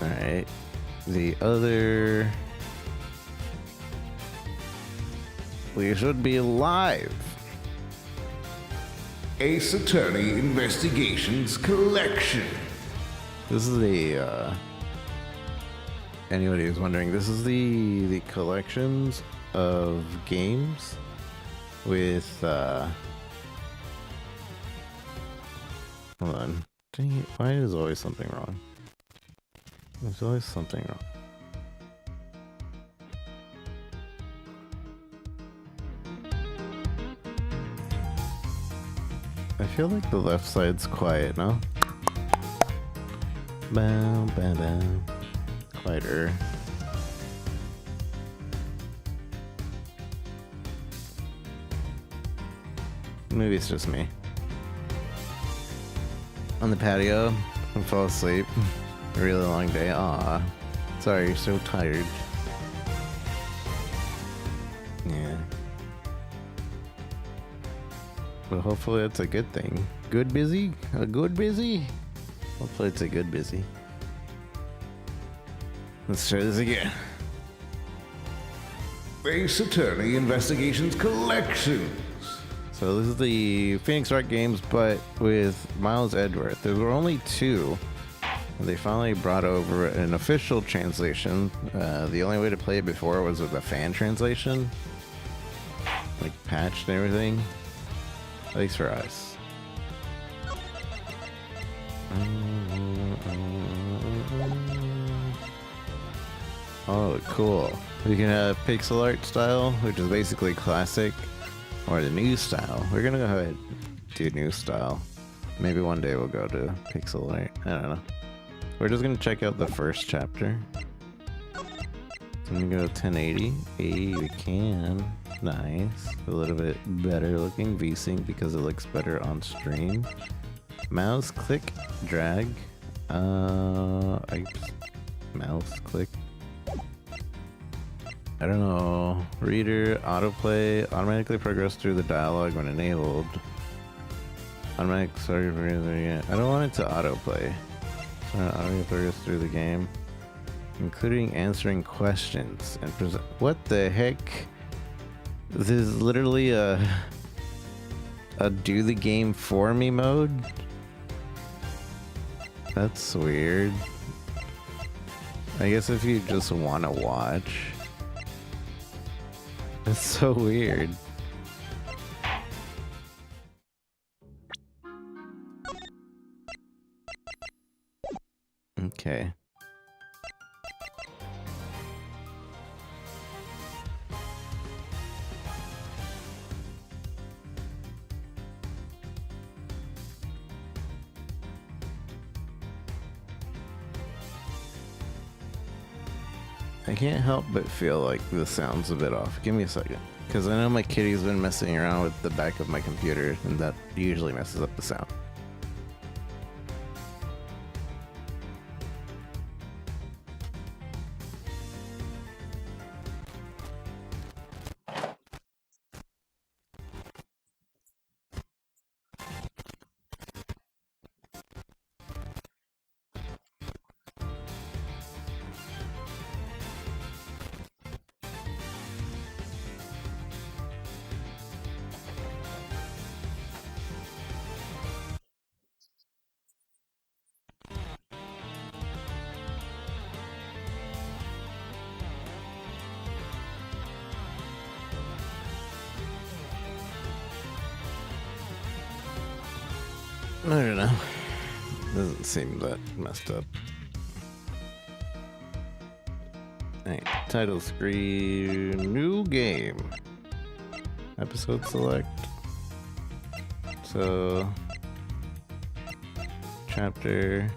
Alright. The other... We should be live. Ace Attorney Investigations Collection. This is the, anybody who's wondering, this is the collections of games with, hold on. Dang it, why is always something wrong? There's always something wrong. I feel like the left side's quiet, no? Bow, bow, bow. Quieter. Maybe it's just me. On the patio, I fall asleep. A really long day. Aw. Sorry, you're so tired. Yeah. But hopefully that's a good thing. Good busy? A good busy? Hopefully it's a good busy. Let's try this again. Ace Attorney Investigations Collections. So this is the Phoenix Wright games, but with Miles Edgeworth. There were only two. They finally brought over an official translation. The only way to play it before was with a fan translation. Like patched and everything. At least for us. Oh, cool. We can have pixel art style, which is basically classic, or the new style. We're gonna go ahead and do new style. Maybe one day we'll go to pixel art. I don't know. We're just gonna check out the first chapter. I'm gonna go 1080. Hey, we can. Nice. A little bit better looking VSync because it looks better on stream. Mouse click, drag. Mouse click. I don't know. Reader, autoplay, automatically progress through the dialogue when enabled. Automatic, sorry for yeah. I don't want it to autoplay. So automatically progress through the game, including answering questions and present. What the heck? This is literally a do the game for me mode. That's weird. I guess if you just want to watch. That's so weird. Okay. I can't help but feel like the sound's a bit off. Give me a second. Because I know my kitty's been messing around with the back of my computer, and that usually messes up the sound. I don't know. Doesn't seem that messed up. Alright, title screen, new game. Episode select. So, chapter,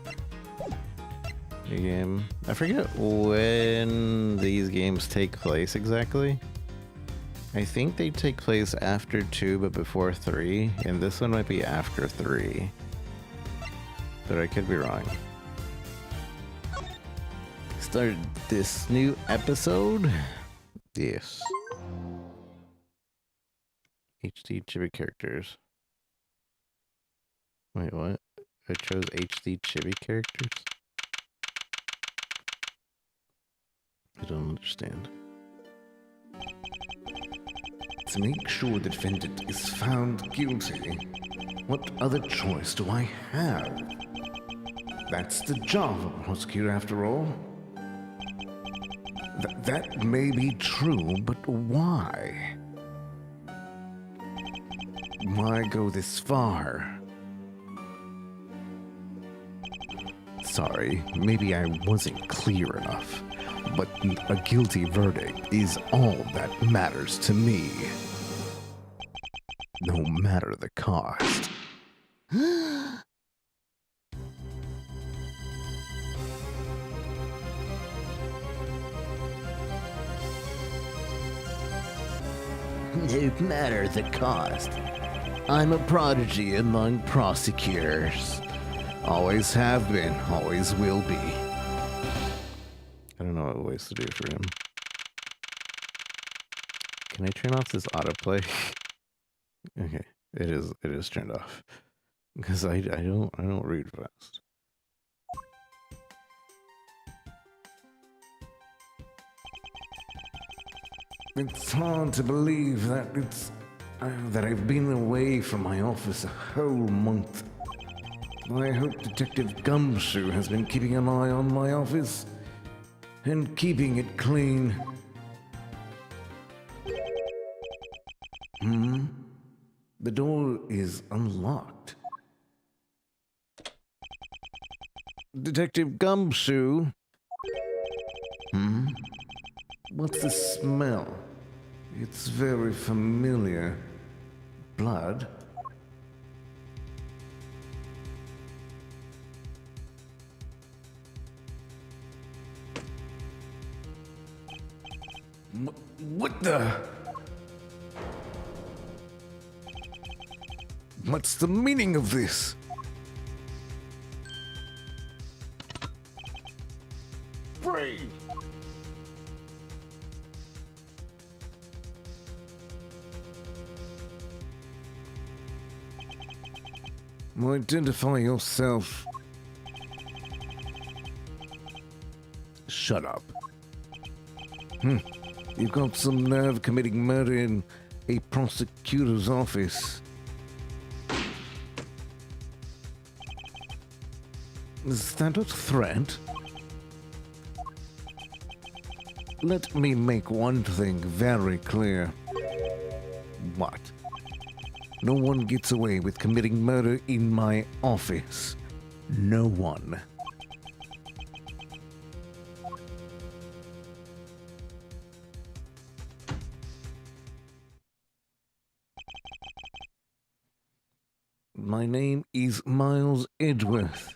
new game. I forget when these games take place exactly. I think they take place after 2 but before 3, and this one might be after 3. But I could be wrong. Start this new episode? Yes. HD chibi characters. Wait, what? I chose HD chibi characters? I don't understand. To make sure the defendant is found guilty, what other choice do I have? That's the job of a prosecutor, after all. That may be true, but why? Why go this far? Sorry, maybe I wasn't clear enough, but a guilty verdict is all that matters to me. No matter the cost. No matter the cost. I'm a prodigy among prosecutors. Always have been, always will be. I don't know what ways to do for him. Can I turn off this autoplay? Okay, it is turned off. Because I don't read fast. It's hard to believe that that I've been away from my office a whole month. I hope Detective Gumshoe has been keeping an eye on my office and keeping it clean. The door is unlocked. Detective Gumshoe? What's the smell? It's very familiar. Blood? What the? What's the meaning of this? Brave! Identify yourself. Shut up. You've got some nerve committing murder in a prosecutor's office. Is that a threat? Let me make one thing very clear. What? No one gets away with committing murder in my office. No one. My name is Miles Edgeworth,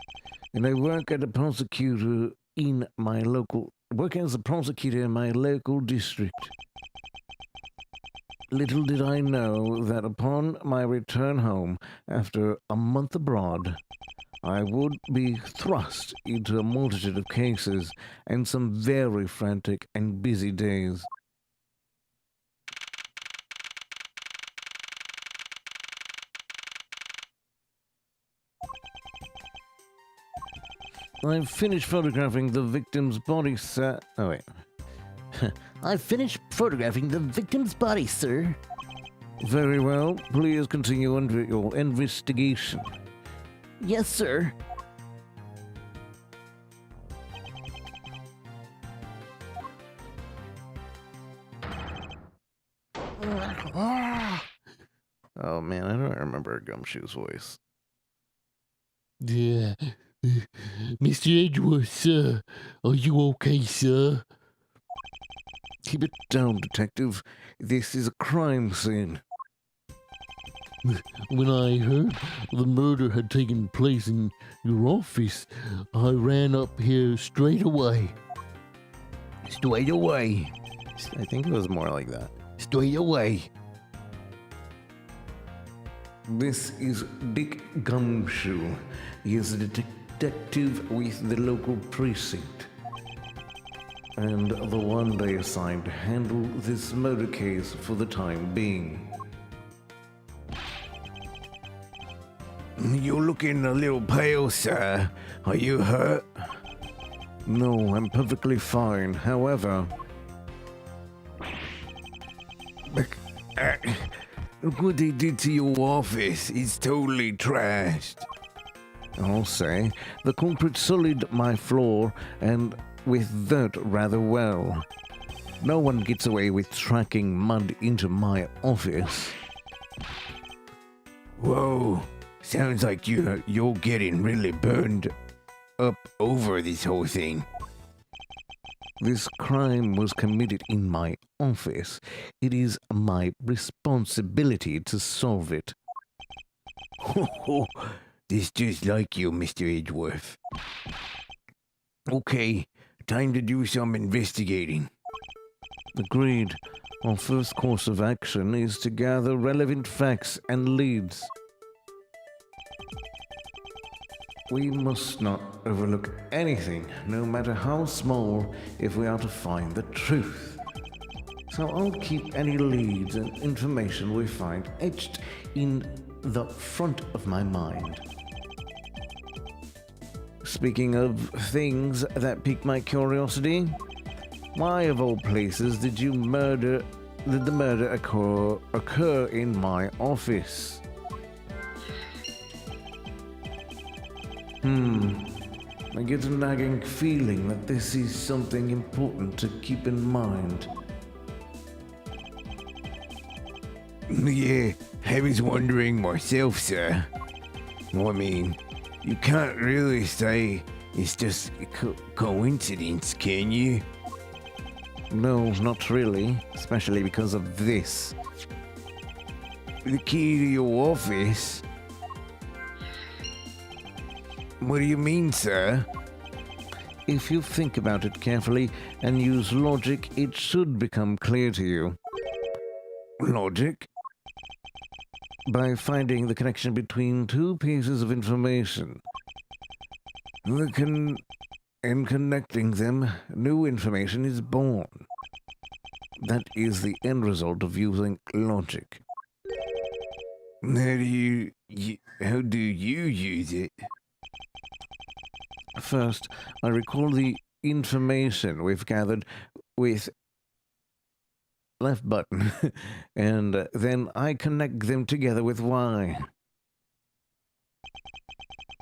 and I work as a prosecutor in my local district. Little did I know that upon my return home after a month abroad, I would be thrust into a multitude of cases and some very frantic and busy days. I've finished photographing the victim's body, sir. Oh, wait. I've finished photographing the victim's body, sir. Very well. Please continue on with your investigation. Yes, sir. Oh man, I don't remember Gumshoe's voice. Yeah. Mr. Edgeworth, sir. Are you okay, sir? Keep it down, detective. This is a crime scene. When I heard the murder had taken place in your office, I ran up here straight away. Straight away. I think it was more like that. Straight away. This is Dick Gumshoe. He is a detective with the local precinct, and the one they assigned to handle this murder case for the time being. You're looking a little pale, sir. Are you hurt? No, I'm perfectly fine. However, look what they did to your office. It's totally trashed. I'll say the culprit sullied my floor and with dirt rather well. No one gets away with tracking mud into my office. Whoa, sounds like you're getting really burned up over this whole thing. This crime was committed in my office. It is my responsibility to solve it. This just like you, Mr. Edgeworth. Okay, time to do some investigating. Agreed. Our first course of action is to gather relevant facts and leads. We must not overlook anything, no matter how small, if we are to find the truth. So I'll keep any leads and information we find etched in the front of my mind. Speaking of things that pique my curiosity, why of all places did the murder occur in my office? I get a nagging feeling that this is something important to keep in mind. Yeah, I was wondering myself, sir. I mean, you can't really say it's just a coincidence, can you? No, not really, especially because of this. The key to your office? What do you mean, sir? If you think about it carefully and use logic, it should become clear to you. Logic? By finding the connection between two pieces of information. And connecting them, new information is born. That is the end result of using logic. How do you use it? First, I recall the information we've gathered with left button, and then I connect them together with Y.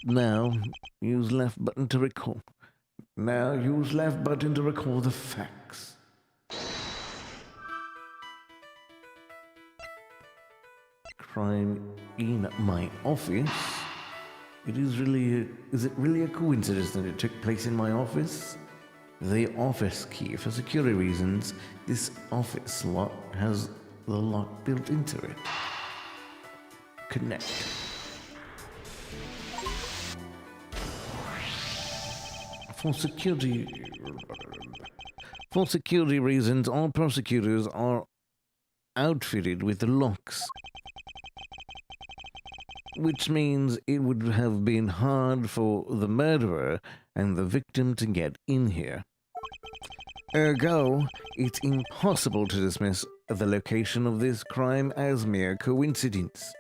Now, use left button to recall. Now, use left button to recall the facts. Crime in my office? Is it really a coincidence that it took place in my office? The office key, for security reasons, this office lock has the lock built into it. Connect. For security reasons, all prosecutors are outfitted with locks. Which means it would have been hard for the murderer and the victim to get in here. Ergo, it's impossible to dismiss the location of this crime as mere coincidence.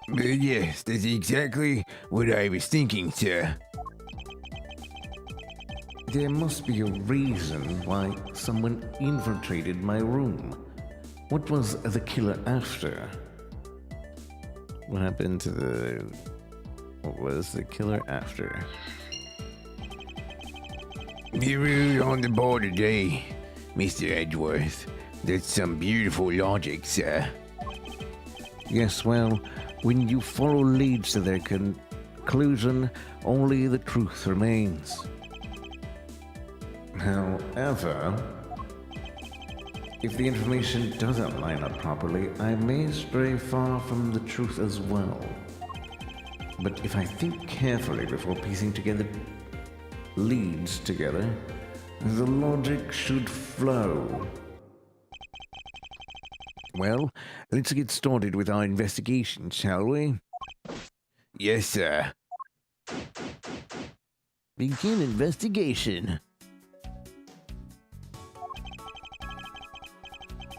Yes, that's exactly what I was thinking, sir. There must be a reason why someone infiltrated my room. What was the killer after? What happened to what was the killer after? You're really on the ball today, Mr. Edgeworth. That's some beautiful logic, sir. Yes, well, when you follow leads to their conclusion, only the truth remains. However, if the information doesn't line up properly, I may stray far from the truth as well. But if I think carefully before piecing together leads together, the logic should flow. Well, let's get started with our investigation, shall we? Yes, sir. Begin investigation.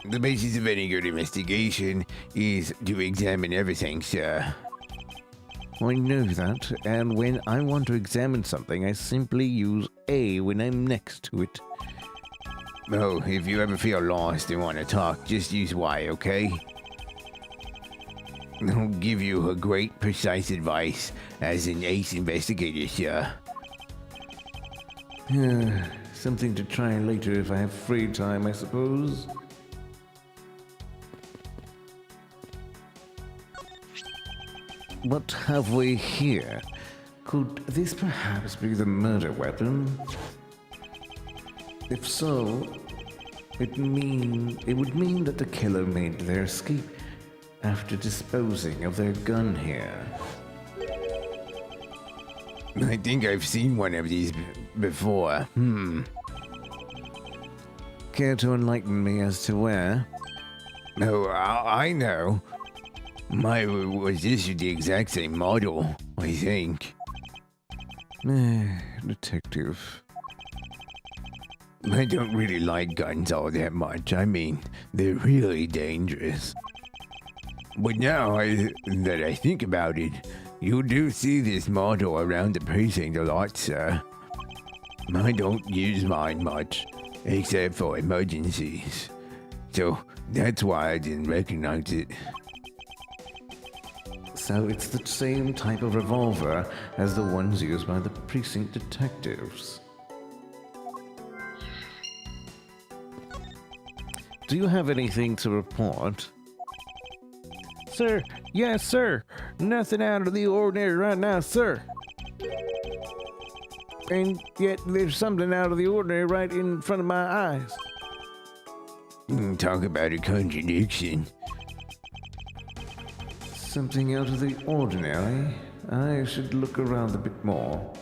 The basis of any good investigation is to examine everything, sir. I know that, and when I want to examine something, I simply use A when I'm next to it. Oh, if you ever feel lost and want to talk, just use Y, okay? I'll give you a great precise advice as an ace investigator, sir. Something to try later if I have free time, I suppose. What have we here? Could this perhaps be the murder weapon? If so, it would mean that the killer made their escape after disposing of their gun here. I think I've seen one of these before. Care to enlighten me as to where? Oh, I know. Mine was issued the exact same model, I think. Detective. I don't really like guns all that much. I mean, they're really dangerous. But now that I think about it, you do see this model around the precinct a lot, sir. I don't use mine much, except for emergencies. So that's why I didn't recognize it. So it's the same type of revolver as the ones used by the precinct detectives. Do you have anything to report? Sir, yes, sir. Nothing out of the ordinary right now, sir. And yet there's something out of the ordinary right in front of my eyes. Talk about a contradiction. Something out of the ordinary? I should look around a bit more.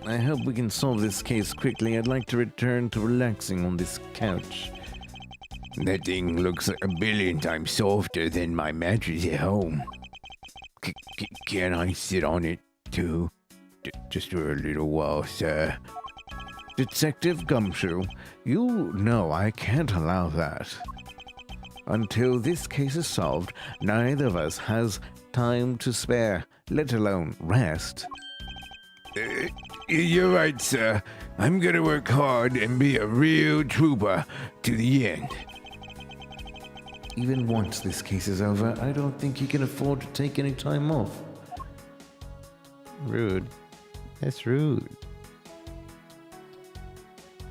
I hope we can solve this case quickly. I'd like to return to relaxing on this couch. That thing looks like a billion times softer than my mattress at home. Can I sit on it, too? Just for a little while, sir. Detective Gumshoe, you know I can't allow that. Until this case is solved, neither of us has time to spare, let alone rest. You're right, sir. I'm gonna work hard and be a real trooper to the end. Even once this case is over, I don't think he can afford to take any time off. Rude. That's rude.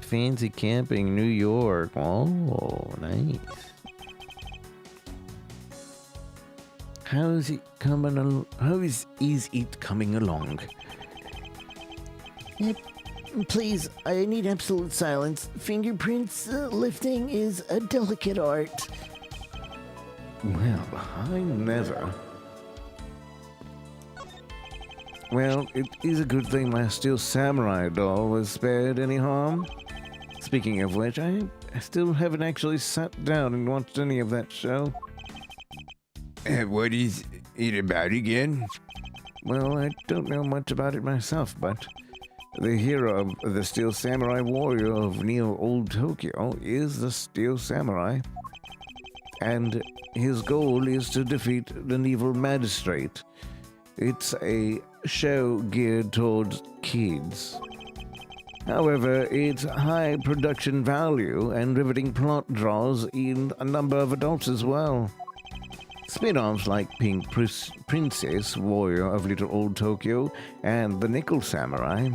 Fancy camping New York. Oh, nice. How is it coming along? How is it coming along? Please, I need absolute silence. Fingerprints lifting is a delicate art. Well, I never. Well, it is a good thing my Steel Samurai doll was spared any harm. Speaking of which, I still haven't actually sat down and watched any of that show. What is it about again? Well, I don't know much about it myself, but the hero of the Steel Samurai warrior of Neo Old Tokyo is the Steel Samurai. And his goal is to defeat an evil magistrate. It's a show geared towards kids. However, its high production value and riveting plot draws in a number of adults as well. Spin-offs like Pink Princess, Warrior of Little Old Tokyo, and The Nickel Samurai,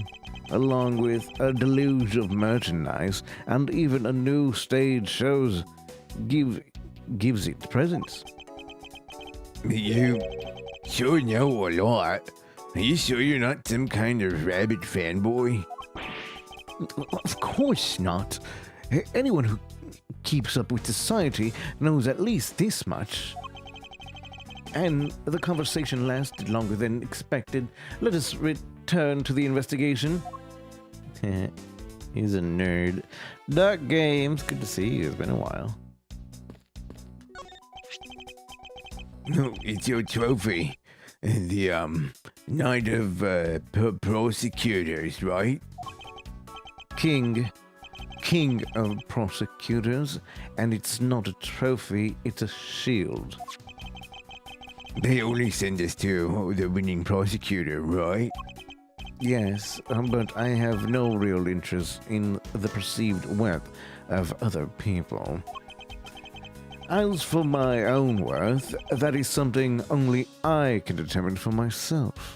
along with a deluge of merchandise and even a new stage shows, gives it presence. You sure know a lot. Are you sure you're not some kind of rabid fanboy? Of course not. Anyone who keeps up with society knows at least this much. And the conversation lasted longer than expected. Let us return to the investigation. He's a nerd. Dark Games, good to see you. It's been a while. No, it's your trophy. The, Knight of, Prosecutors, right? King king of prosecutors, and it's not a trophy, it's a shield. They only send us to the winning prosecutor, right? Yes, but I have no real interest in the perceived worth of other people. As for my own worth, that is something only I can determine for myself.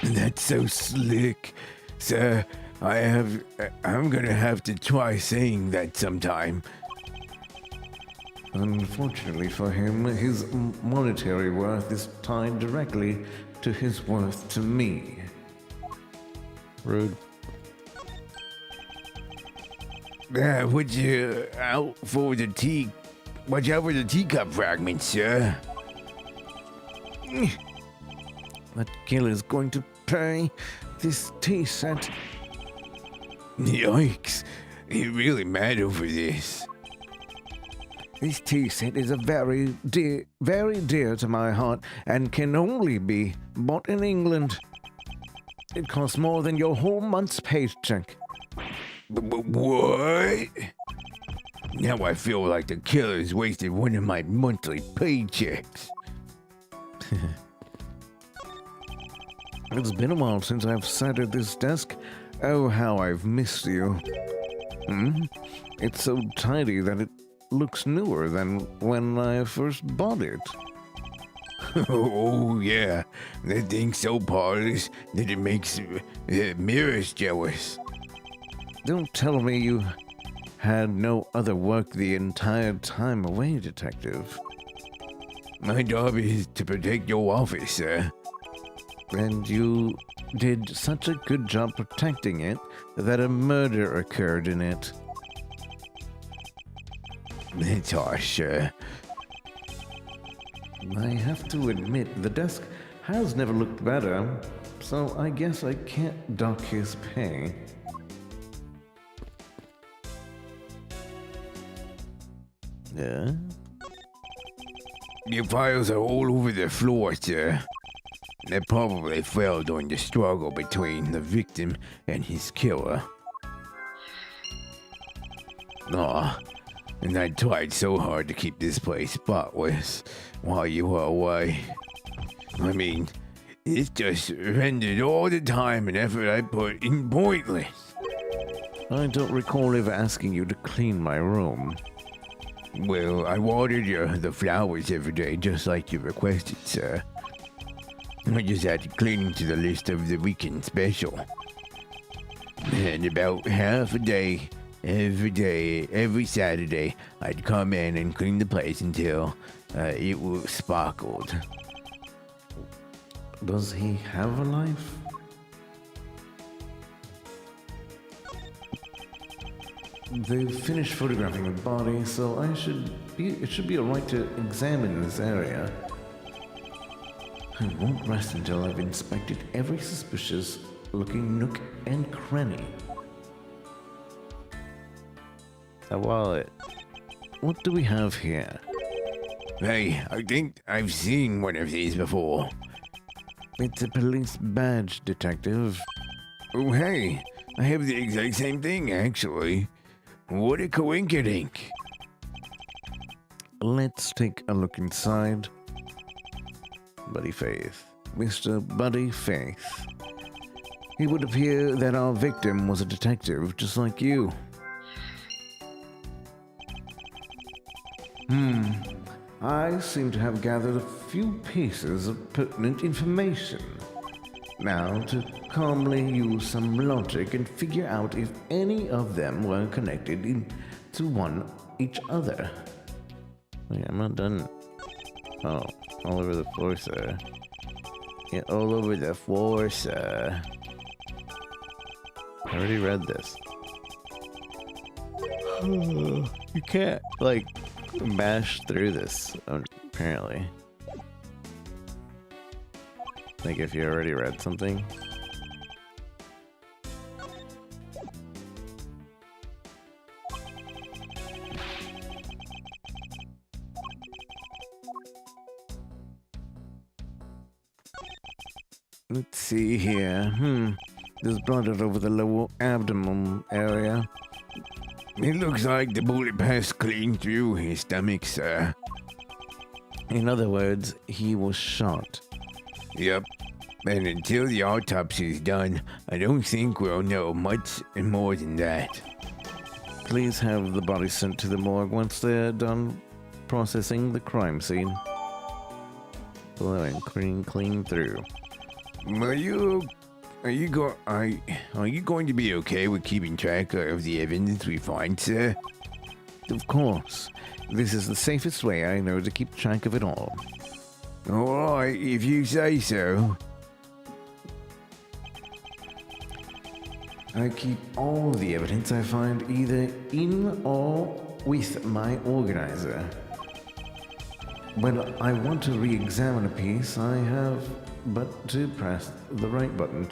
That's so slick. Sir, I'm gonna have to try saying that sometime. Unfortunately for him, his monetary worth is tied directly to his worth to me. Rude. Watch out for the teacup fragments, sir. That killer is going to pay this tea set. Yikes. He really mad over this. This tea set is very dear to my heart and can only be bought in England. It costs more than your whole month's paycheck. What? Now I feel like the killer's wasted one of my monthly paychecks. It's been a while since I've sat at this desk. Oh, how I've missed you. It's so tidy that it looks newer than when I first bought it. Oh, yeah. That thing's so polished that it makes mirrors jealous. Don't tell me you had no other work the entire time away, Detective. My job is to protect your office, sir. And you did such a good job protecting it that a murder occurred in it. That's harsh, sir. I have to admit, the desk has never looked better, so I guess I can't dock his pay. Yeah. Your files are all over the floor, sir. They probably fell during the struggle between the victim and his killer. Aw, and I tried so hard to keep this place spotless while you were away. I mean, it's just rendered all the time and effort I put in pointless. I don't recall ever asking you to clean my room. Well, I watered the flowers every day just like you requested, sir. I just added cleaning to the list of the weekend special. And about half a day, every Saturday, I'd come in and clean the place until it was sparkled. Does he have a life? They've finished photographing the body, so it should be alright to examine this area. I won't rest until I've inspected every suspicious looking nook and cranny. A wallet. What do we have here? Hey, I think I've seen one of these before. It's a police badge, Detective. Oh, hey, I have the exact same thing, actually. What a coinkydink. Let's take a look inside. Buddy Faith. Mr. Buddy Faith. It would appear that our victim was a detective just like you. I seem to have gathered a few pieces of pertinent information. Now, to calmly use some logic and figure out if any of them were connected to each other. Wait, I'm not done. Oh, all over the floor, sir. Yeah, all over the floor, sir. I already read this. You can't, like, bash through this, apparently. Like, if you already read something. Let's see here. There's blood all over the lower abdomen area. It looks like the bullet passed clean through his stomach, sir. In other words, he was shot. Yep. And until the autopsy is done, I don't think we'll know much more than that. Please have the body sent to the morgue once they're done processing the crime scene. Blowing clean through. Are you going to be okay with keeping track of the evidence we find, sir? Of course. This is the safest way I know to keep track of it all. All right, if you say so. I keep all the evidence I find either in or with my organizer. When I want to re-examine a piece, I have but to press the right button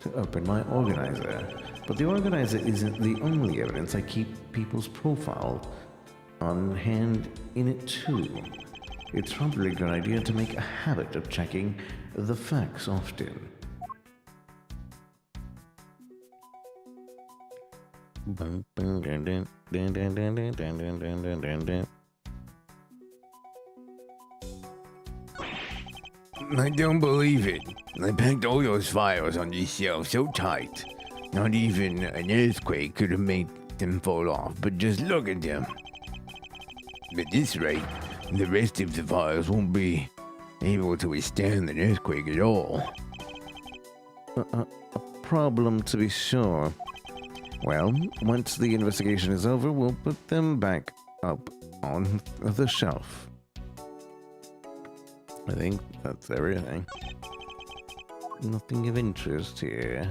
to open my organizer. But the organizer isn't the only evidence. I keep people's profile on hand in it too. It's probably a good idea to make a habit of checking the facts often. I don't believe it. I packed all those files on these shelves so tight. Not even an earthquake could have made them fall off, but just look at them. At this rate, the rest of the files won't be able to withstand an earthquake at all. A problem to be sure. Well, once the investigation is over, we'll put them back up on the shelf. I think that's everything. Nothing of interest here.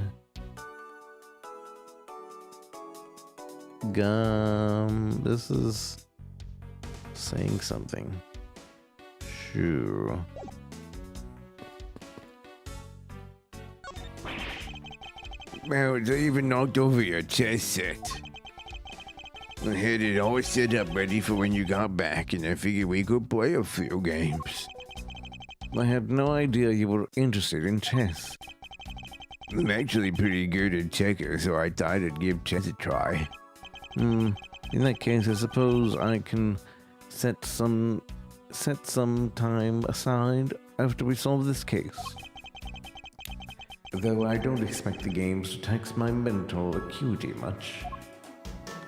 Gum. This is saying something. Sure. Well, they even knocked over your chess set. I had it all set up ready for when you got back, and I figured we could play a few games. I had no idea you were interested in chess. I'm actually pretty good at checkers, so I thought I'd give chess a try. In that case, I suppose I can set some time aside after we solve this case. Though I don't expect the games to tax my mental acuity much.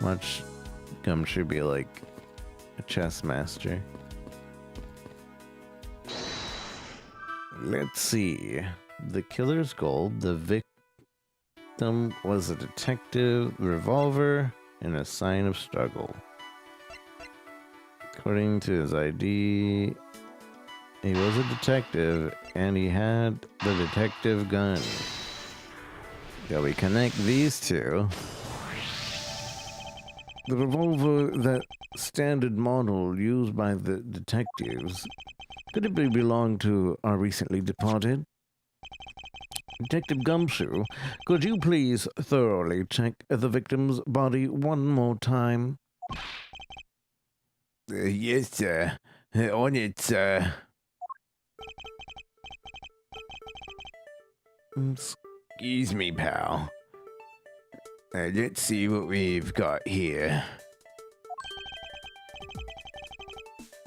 Watch Gum should be like a chess master. Let's see. The killer's gold. The victim was a detective, revolver, and a sign of struggle. According to his ID, he was a detective and he had the detective gun. Shall we connect these two? The revolver, that standard model used by the detectives, could it belong to our recently departed? Detective Gumshoe, could you please thoroughly check the victim's body one more time? Yes, sir. On it, sir. Excuse me, pal. Let's see what we've got here.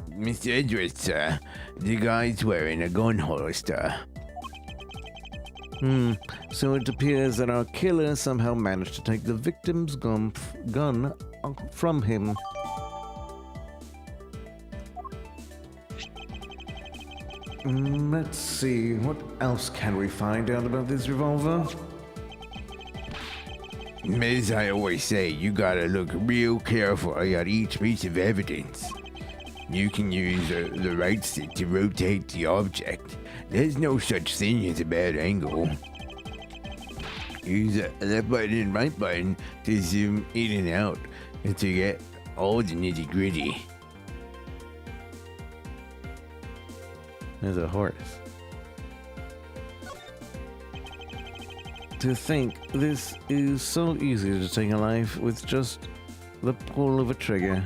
Mr. Edgeworth, sir. The guy's wearing a gun holster. So it appears that our killer somehow managed to take the victim's gun from him. Let's see, what else can we find out about this revolver? As I always say, you gotta look real carefully at each piece of evidence. You can use the right stick to rotate the object. There's no such thing as a bad angle. Use the left button and right button to zoom in and out and to get all the nitty gritty. There's a horse. To think this is so easy to take a life with just the pull of a trigger.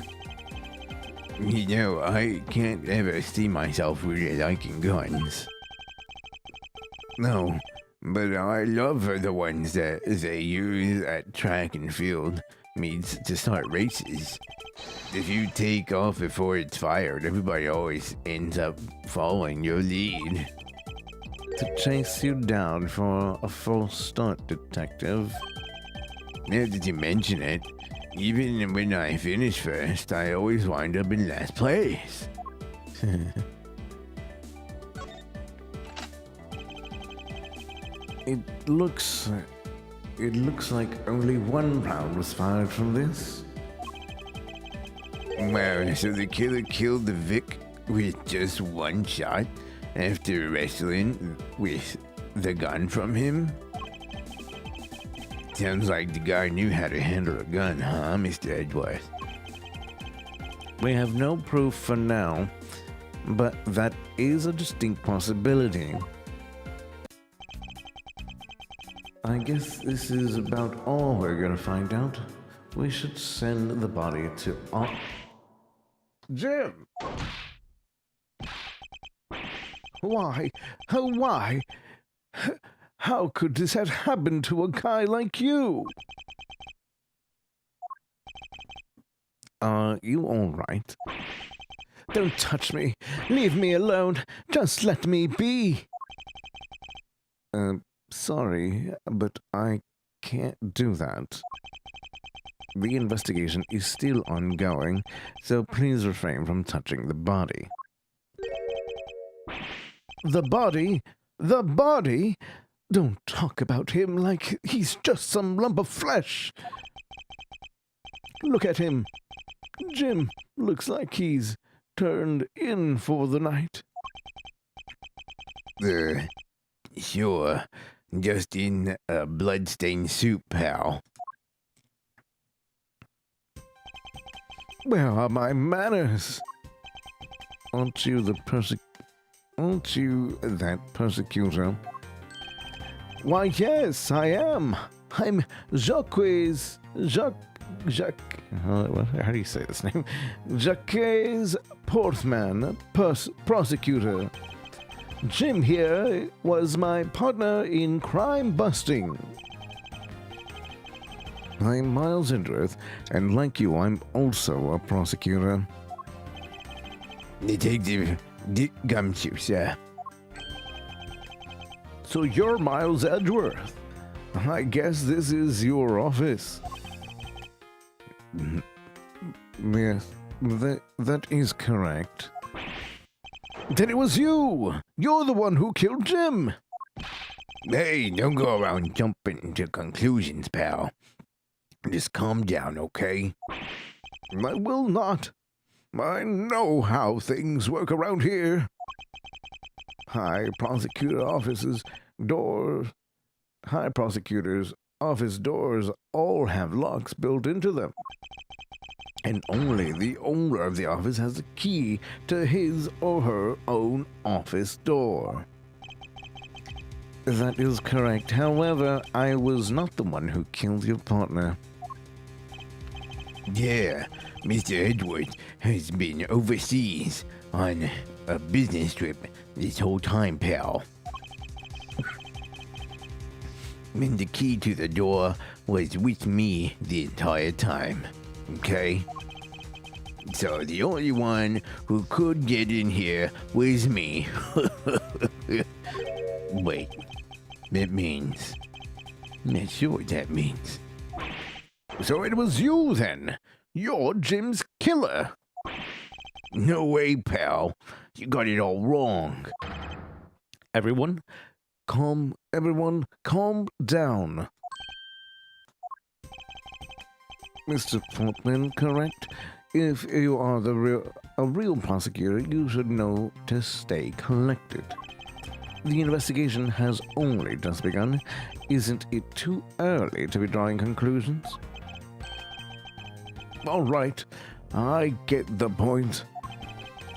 You know, I can't ever see myself really liking guns. No, but I love the ones that they use at track and field. means to start races. If you take off before it's fired, everybody always ends up following your lead. To chase you down for a false start, detective. Now that you mention it, even when I finish first, I always wind up in last place. It looks like only one round was fired from this. Wow, so the killer killed the Vic with just one shot after wrestling with the gun from him? Sounds like the guy knew how to handle a gun, huh, Mr. Edgeworth? We have no proof for now, but that is a distinct possibility. I guess this is about all we're gonna find out. We should send the body to Jim! Why? Oh, why? How could this have happened to a guy like you? Are you all right? Don't touch me. Leave me alone. Just let me be. Sorry, but I can't do that. The investigation is still ongoing, so please refrain from touching the body. The body? The body? Don't talk about him like he's just some lump of flesh. Look at him. Jim looks like he's turned in for the night. Sure. Just in a bloodstained soup, pal. Where are my manners? Aren't you that persecutor? Why, yes, I am. I'm Jacques. How do you say this name? Jacques Porthman, prosecutor. Jim here was my partner in crime busting. I'm Miles Edgeworth, and like you, I'm also a prosecutor. Detective Dick Gumshoe, sir. So you're Miles Edgeworth. I guess this is your office. Yes, that is correct. Then it was you! You're the one who killed Jim! Hey, don't go around jumping to conclusions, pal. Just calm down, okay? I will not. I know how things work around here. High prosecutors' office doors all have locks built into them. And only the owner of the office has the key to his or her own office door. That is correct. However, I was not the one who killed your partner. Yeah, Mr. Edgeworth has been overseas on a business trip this whole time, pal. And the key to the door was with me the entire time, okay? So the only one who could get in here was me. Wait, that means... I'm not sure what that means. So it was you then. You're Jim's killer. No way, pal. You got it all wrong. Everyone calm down. Mr. Portman, correct? If you are a real prosecutor, you should know to stay collected. The investigation has only just begun. Isn't it too early to be drawing conclusions? All right, I get the point.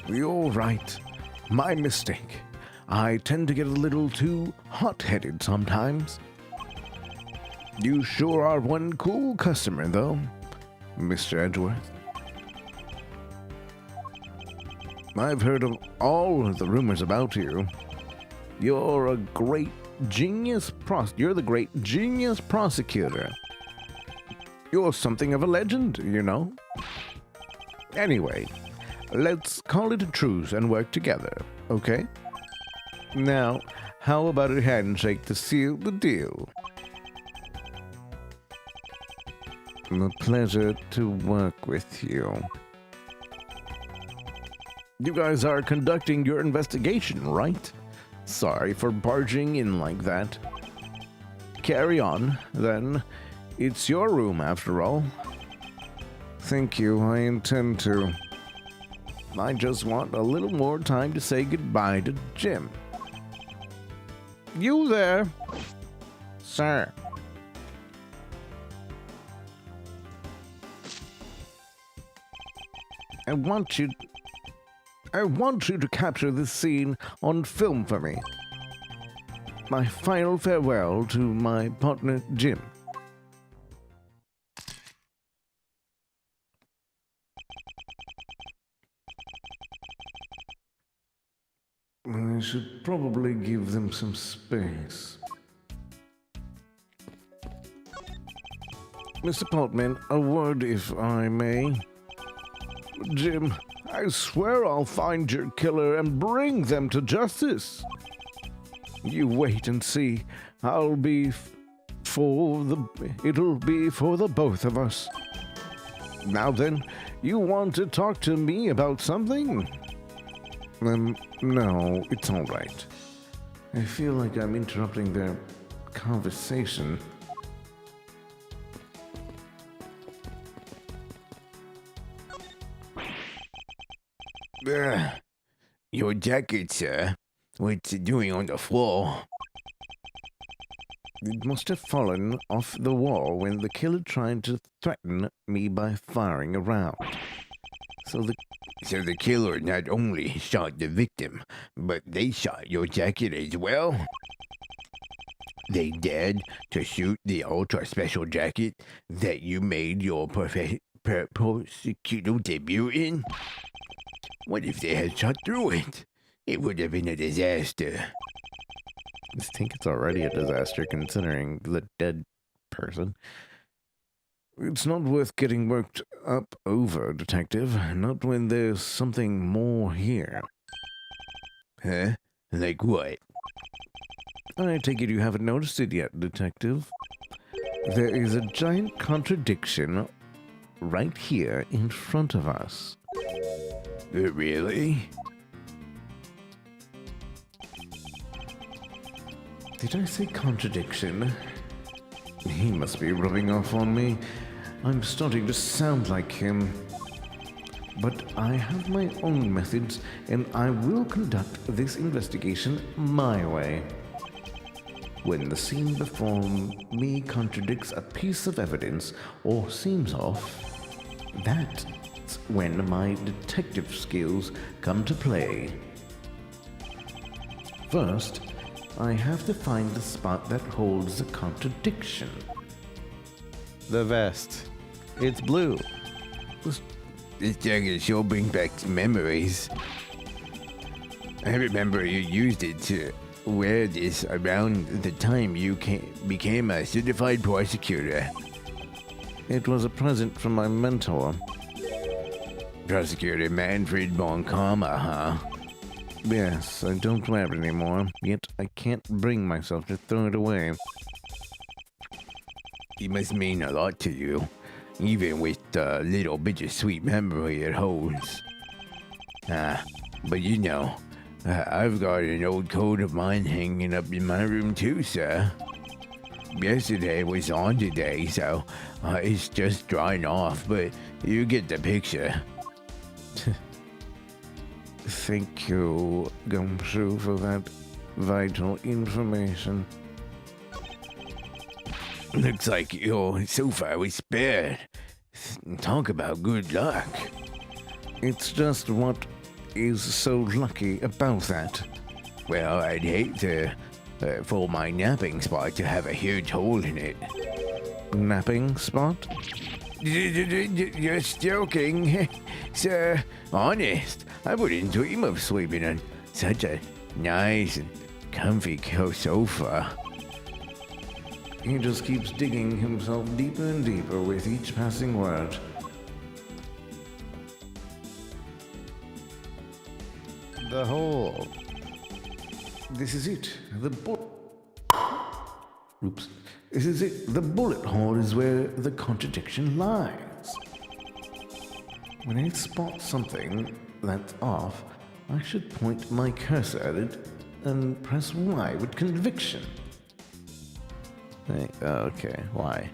You're right. My mistake. I tend to get a little too hot-headed sometimes. You sure are one cool customer, though, Mr. Edgeworth. I've heard of all of the rumors about you. You're the great genius prosecutor. You're something of a legend, you know. Anyway, let's call it a truce and work together, okay? Now, how about a handshake to seal the deal? A pleasure to work with you. You guys are conducting your investigation, right? Sorry for barging in like that. Carry on, then. It's your room, after all. Thank you, I intend to. I just want a little more time to say goodbye to Jim. You there? Sir. I want you to capture this scene on film for me. My final farewell to my partner, Jim. I should probably give them some space. Mr. Portman, a word if I may. Jim, I swear I'll find your killer and bring them to justice. You wait and see. It'll be for the both of us. Now then, you want to talk to me about something? No, it's all right. I feel like I'm interrupting their conversation. Your jacket, sir. What's it doing on the floor? It must have fallen off the wall when the killer tried to threaten me by firing a round. So the killer not only shot the victim, but they shot your jacket as well? They dared to shoot the ultra special jacket that you made your prosecutorial debut in? What if they had shot through it? It would have been a disaster. I think it's already a disaster considering the dead person. It's not worth getting worked up over, Detective. Not when there's something more here. Huh? Like what? I take it you haven't noticed it yet, Detective. There is a giant contradiction right here in front of us. Really? Did I say contradiction? He must be rubbing off on me. I'm starting to sound like him. But I have my own methods, and I will conduct this investigation my way. When the scene before me contradicts a piece of evidence or seems off, that's when my detective skills come to play. First, I have to find the spot that holds the contradiction. The vest. It's blue. This jacket sure brings back memories. I remember you used it to wear this around the time you became a certified prosecutor. It was a present from my mentor. Prosecutor Manfred Bonkama, huh? Yes, I don't wear it anymore, yet I can't bring myself to throw it away. It must mean a lot to you, even with the little bittersweet memory it holds. But you know, I've got an old coat of mine hanging up in my room too, sir. Yesterday was on today, so it's just drying off, but you get the picture. Thank you, Gumshoe, for that vital information. Looks like your sofa was spared. Talk about good luck. It's just what is so lucky about that. Well, I'd hate for my napping spot to have a huge hole in it. Napping spot? Just joking, sir. Honest, I wouldn't dream of sleeping on such a nice and comfy sofa. He just keeps digging himself deeper and deeper with each passing word. The hole. This is it. Oops. This is it. The bullet hole is where the contradiction lies. When I spot something that's off, I should point my cursor at it and press Y with conviction. Okay, why?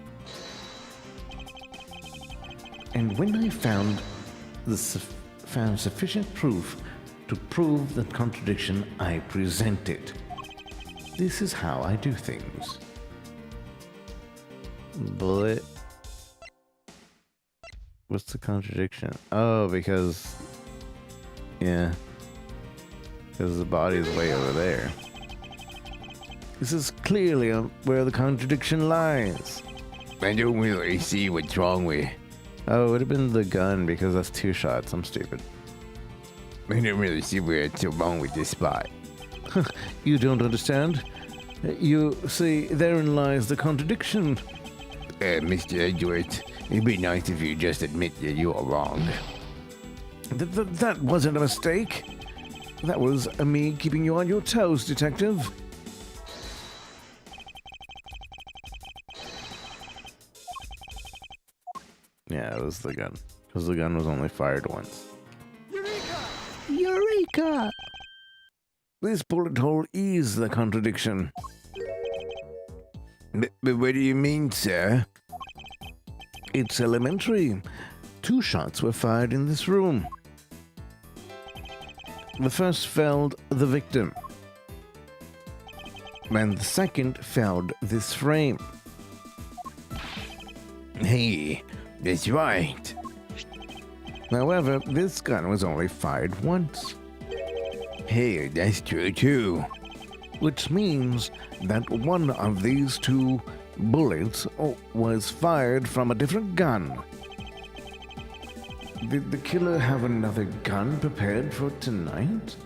And when I found sufficient proof to prove the contradiction, I present it. This is how I do things. Bullet. What's the contradiction? Oh, because... Yeah. Because the body's way over there. This is clearly where the contradiction lies. I don't really see what's wrong with. Oh, it would have been the gun because that's 2 shots. I'm stupid. I don't really see where it's so wrong with this spot. You don't understand? You see, therein lies the contradiction. Mr. Edgeworth, it'd be nice if you just admit that you are wrong. That wasn't a mistake. That was me keeping you on your toes, Detective. Yeah, it was the gun. Because the gun was only fired once. Eureka! This bullet hole is the contradiction. But what do you mean, sir? It's elementary. 2 shots were fired in this room. The first felled the victim, and the second felled this frame. Hey, that's right. However, this gun was only fired once, Hey, that's true too. which means that one of these 2 bullets was fired from a different gun. Did the killer have another gun prepared for tonight?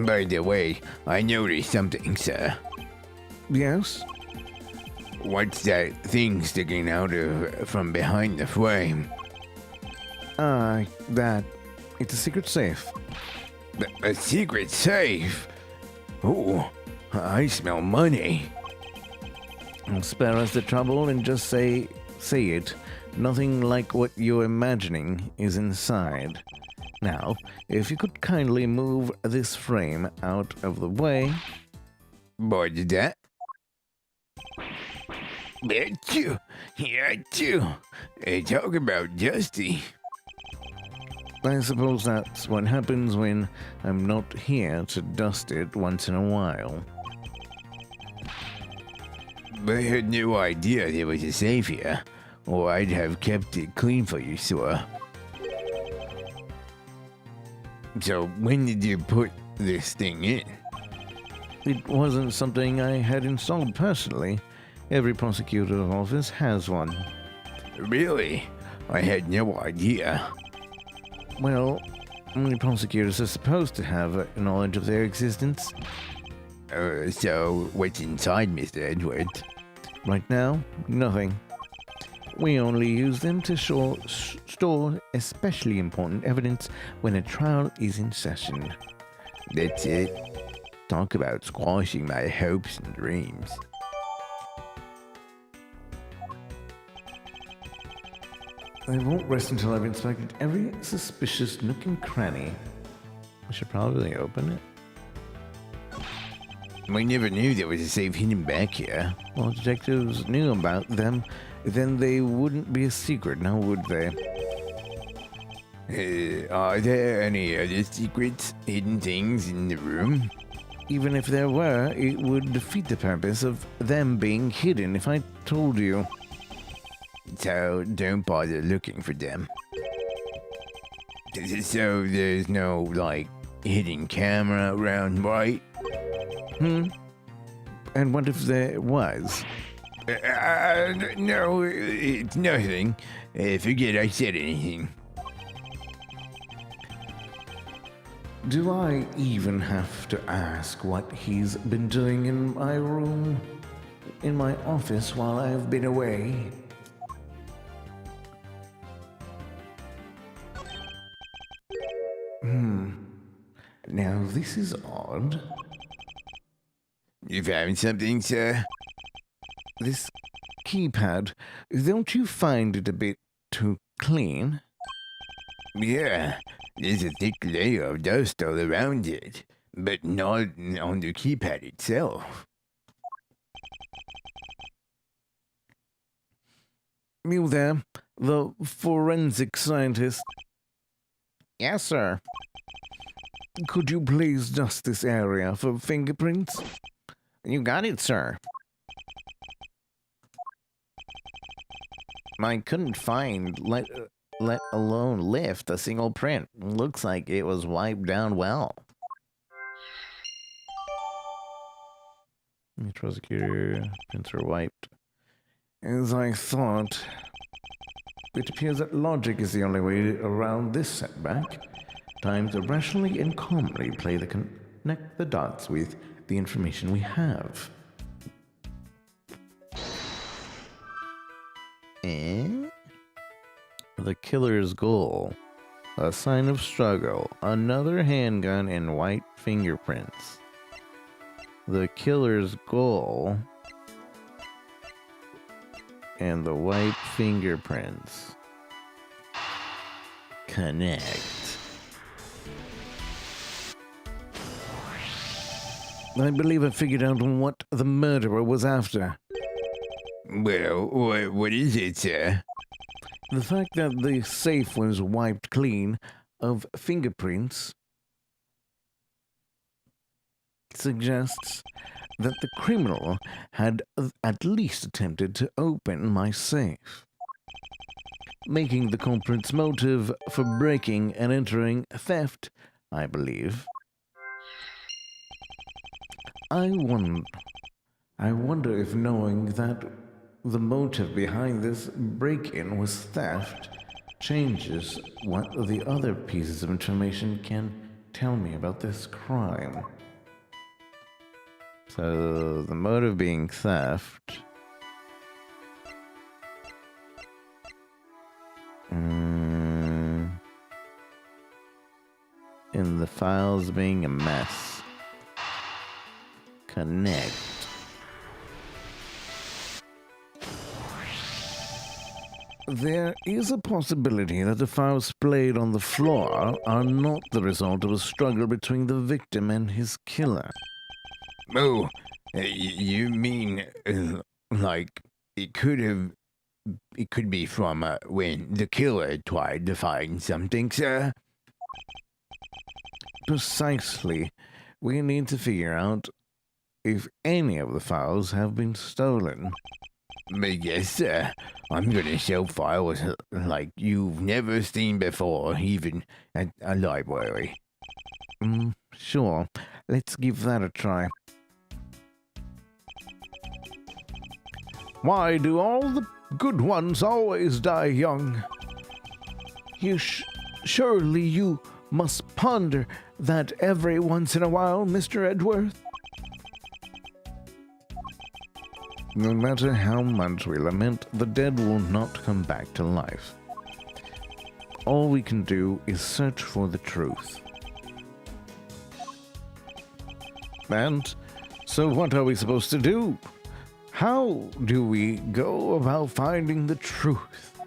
By the way, I noticed something, sir. Yes? What's that thing sticking out from behind the frame? It's a secret safe. A secret safe? Ooh, I smell money. Spare us the trouble and just say it. Nothing like what you're imagining is inside. Now, if you could kindly move this frame out of the way. What's that? Achoo! Achoo! Talk about Dusty. I suppose that's what happens when I'm not here to dust it once in a while. But I had no idea there was a safe here, or I'd have kept it clean for you, sir. So when did you put this thing in? It wasn't something I had installed personally. Every prosecutor's office has one. Really? I had no idea. Well, only prosecutors are supposed to have knowledge of their existence. So what's inside, Mr. Edgeworth? Right now, nothing. We only use them to store especially important evidence when a trial is in session. That's it. Talk about squashing my hopes and dreams. I won't rest until I've inspected every suspicious nook and cranny. We should probably open it. We never knew there was a safe hidden back here. Well, detectives knew about them, then they wouldn't be a secret, now would they? Are there any other secrets, hidden things in the room? Even if there were, it would defeat the purpose of them being hidden if I told you. So don't bother looking for them. So there's no, like, hidden camera around, right? And what if there was? No, it's nothing. Forget I said anything. Do I even have to ask what he's been doing in my room, in my office while I've been away? Now this is odd. You found something, sir? This keypad, don't you find it a bit too clean? Yeah, there's a thick layer of dust all around it, but not on the keypad itself. You there, the forensic scientist? Yes, sir. Could you please dust this area for fingerprints? You got it, sir. I couldn't find, let alone lift, a single print. Looks like it was wiped down well. Prosecutor, prints are wiped. As I thought, it appears that logic is the only way around this setback. Time to rationally and calmly connect the dots with the information we have. The killer's goal. A sign of struggle. Another handgun and white fingerprints. The killer's goal. And the white fingerprints. Connect. I believe I figured out what the murderer was after. Well, what is it, sir? The fact that the safe was wiped clean of fingerprints suggests that the criminal had at least attempted to open my safe, making the culprit's motive for breaking and entering theft, I believe. I wonder if knowing that the motive behind this break-in was theft changes what the other pieces of information can tell me about this crime. So the motive being theft. And the files being a mess. Connect. There is a possibility that the files splayed on the floor are not the result of a struggle between the victim and his killer. Oh, you mean, like, it could be from when the killer tried to find something, sir? Precisely. We need to figure out if any of the files have been stolen. Yes, sir. I'm gonna show files like you've never seen before, even at a library. Sure. Let's give that a try. Why do all the good ones always die young? Surely you must ponder that every once in a while, Mr. Edgeworth. No matter how much we lament, the dead will not come back to life. All we can do is search for the truth. And so what are we supposed to do? How do we go about finding the truth?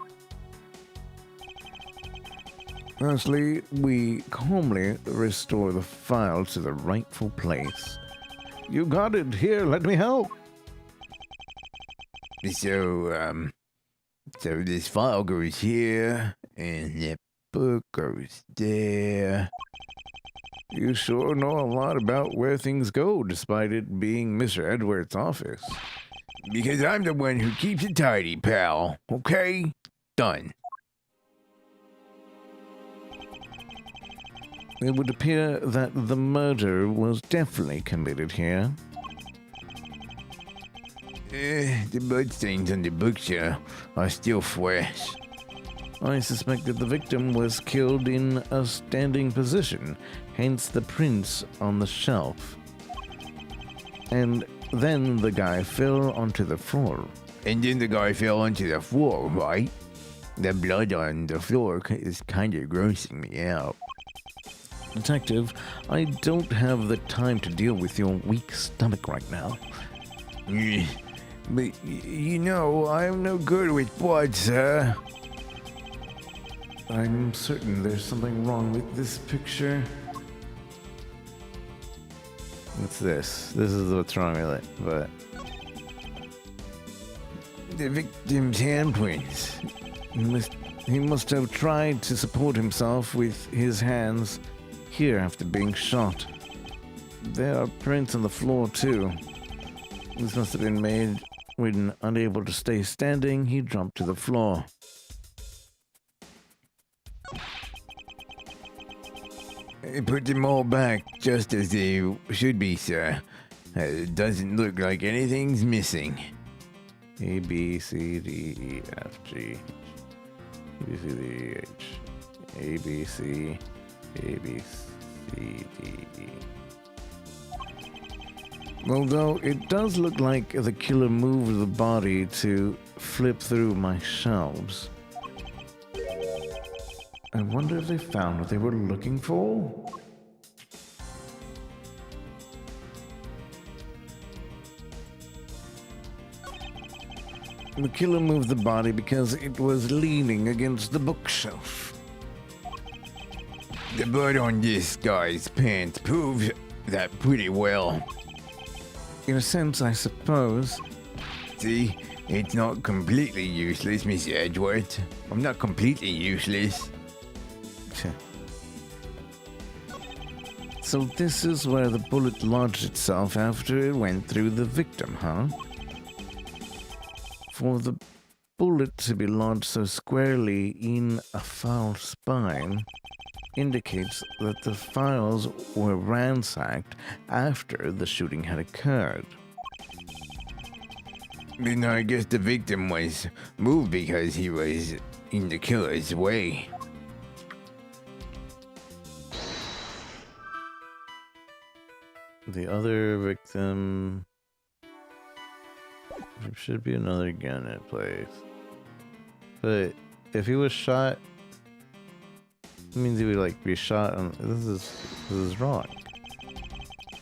Firstly, we calmly restore the file to the rightful place. You got it. Here, let me help. So this file goes here, and that book goes there. You sure know a lot about where things go, despite it being Mr. Edgeworth's office. Because I'm the one who keeps it tidy, pal. Okay? Done. It would appear that the murder was definitely committed here. The bloodstains on the bookshelf are still fresh. I suspect that the victim was killed in a standing position, hence the prints on the shelf. And then the guy fell onto the floor. And then the guy fell onto the floor, right? The blood on the floor is kind of grossing me out. Detective, I don't have the time to deal with your weak stomach right now. But, you know, I'm no good with blood, sir. I'm certain there's something wrong with this picture. What's this? This is what's wrong with it, but... The victim's handprints. He must have tried to support himself with his hands here after being shot. There are prints on the floor too. This must have been made when, unable to stay standing, he dropped to the floor. Put them all back just as they should be, sir. It doesn't look like anything's missing. A, B, C, D, E, F, G, A, B, C, D, E, H, A, B, C, A, B, C, D, E. Although it does look like the killer moved the body to flip through my shelves. I wonder if they found what they were looking for? The killer moved the body because it was leaning against the bookshelf. The blood on this guy's pants proves that pretty well. In a sense, I suppose. See, it's not completely useless, Miss Edgeworth. I'm not completely useless. So this is where the bullet lodged itself after it went through the victim, huh? For the bullet to be lodged so squarely in a foul spine indicates that the files were ransacked after the shooting had occurred. Then I guess the victim was moved because he was in the killer's way. The other victim... There should be another gun in place. But if he was shot... It means he would like be shot on... This is wrong.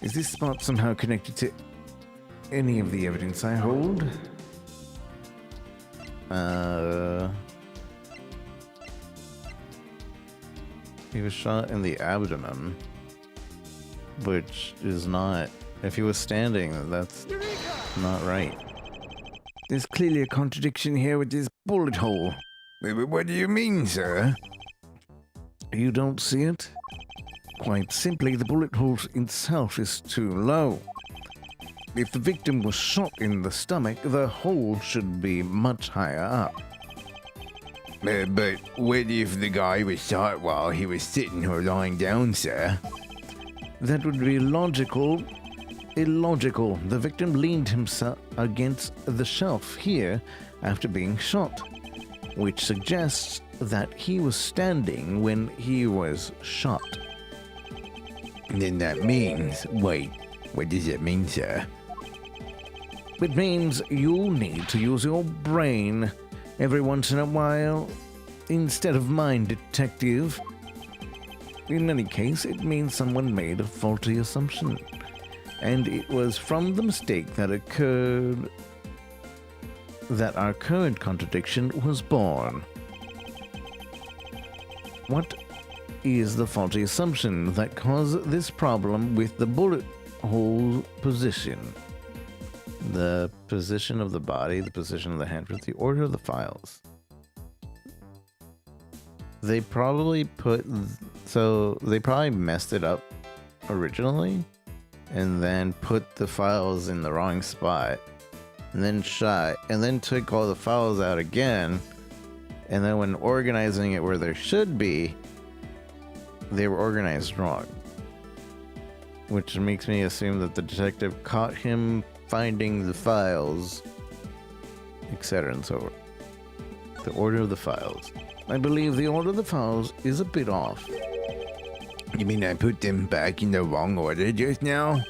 Is this spot somehow connected to any of the evidence I hold? He was shot in the abdomen, which is not... If he was standing, that's not right. There's clearly a contradiction here with this bullet hole. What do you mean, sir? You don't see it? Quite simply, the bullet hole itself is too low. If the victim was shot in the stomach, the hole should be much higher up. But what if the guy was shot while he was sitting or lying down, sir? That would be illogical. The victim leaned himself against the shelf here after being shot, which suggests that he was standing when he was shot. Then that means... Wait, what does it mean, sir? It means you'll need to use your brain every once in a while instead of mine, detective. In any case, it means someone made a faulty assumption, and it was from the mistake that occurred that our current contradiction was born. What is the faulty assumption that caused this problem with the bullet hole position? The position of the body, the position of the handprint, the order of the files. They probably they probably messed it up originally and then put the files in the wrong spot and then shot and then took all the files out again, and then when organizing it where there should be, they were organized wrong, which makes me assume that the detective caught him finding the files, etc. and so forth. The order of the files. I believe the order of the files is a bit off. You mean I put them back in the wrong order just now?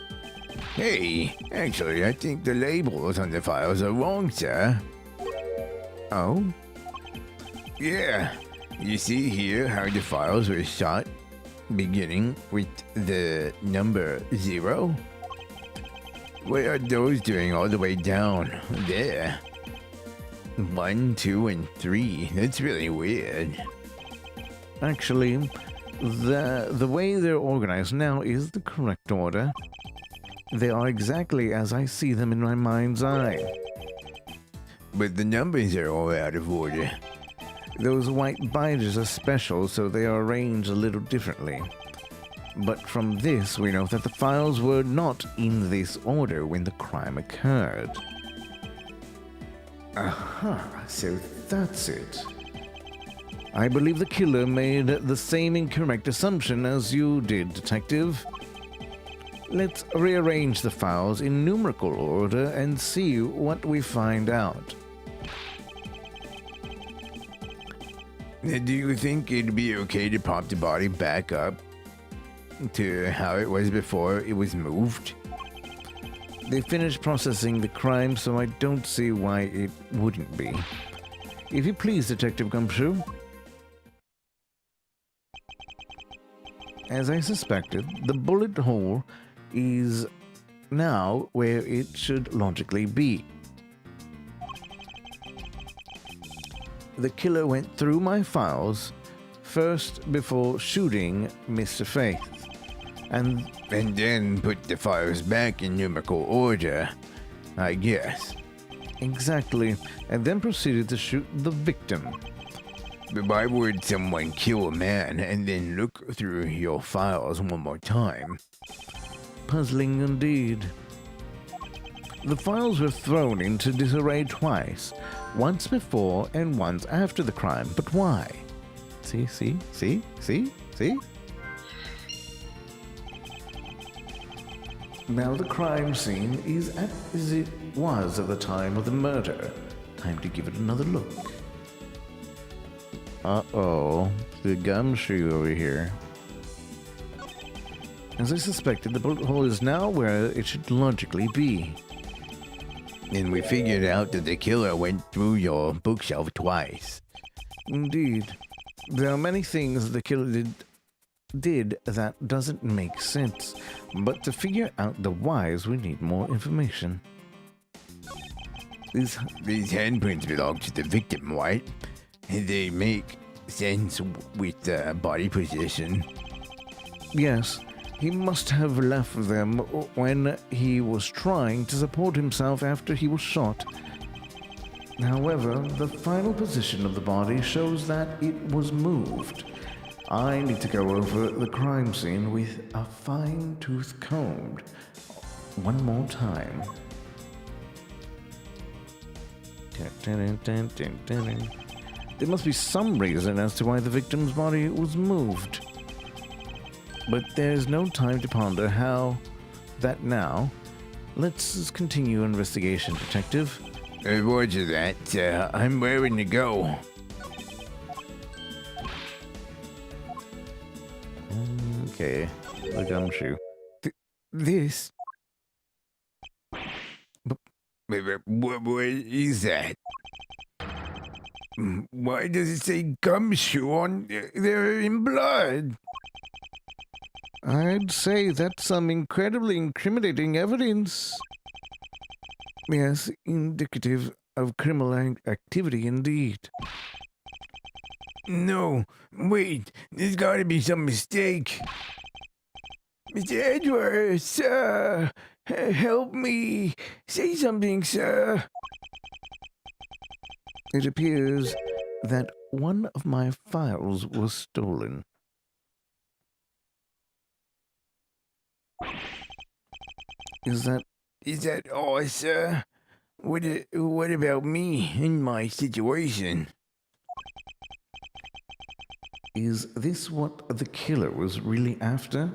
Hey, actually, I think the labels on the files are wrong, sir. Oh? Yeah. You see here how the files were shot, beginning with the number 0? What are those doing all the way down there? 1, 2, and 3. That's really weird. Actually, the way they're organized now is the correct order. They are exactly as I see them in my mind's eye. But the numbers are all out of order. Those white binders are special, so they are arranged a little differently. But from this, we know that the files were not in this order when the crime occurred. Aha, so that's it. I believe the killer made the same incorrect assumption as you did, Detective. Let's rearrange the files in numerical order and see what we find out. Do you think it'd be okay to pop the body back up to how it was before it was moved? They finished processing the crime, so I don't see why it wouldn't be. If you please, Detective Gumshoe. As I suspected, the bullet hole is now where it should logically be. The killer went through my files first before shooting Mr. Faith. And then put the files back in numerical order, I guess. Exactly, and then proceeded to shoot the victim. But why would someone kill a man and then look through your files one more time? Puzzling indeed. The files were thrown into disarray twice, once before and once after the crime. But why? See? Now the crime scene is as it was at the time of the murder. Time to give it another look. Uh-oh, the gumshoe over here. As I suspected, the bullet hole is now where it should logically be. And we figured out that the killer went through your bookshelf twice. Indeed. There are many things the killer did that doesn't make sense, but to figure out the whys, we need more information. These handprints belong to the victim, right? They make sense with the body position. Yes, he must have left them when he was trying to support himself after he was shot. However, the final position of the body shows that it was moved. I need to go over the crime scene with a fine-tooth comb one more time. There must be some reason as to why the victim's body was moved. But there's no time to ponder how that now. Let's continue investigation, Detective. Roger that. I'm raring to go. Okay, the gumshoe. This? What is that? Why does it say gumshoe on there in blood? I'd say that's some incredibly incriminating evidence. Yes, indicative of criminal activity indeed. No, wait, there's gotta be some mistake. Mr. Edgeworth, sir, help me. Say something, sir. It appears that one of my files was stolen. Is that all, sir? What about me and my situation? Is this what the killer was really after?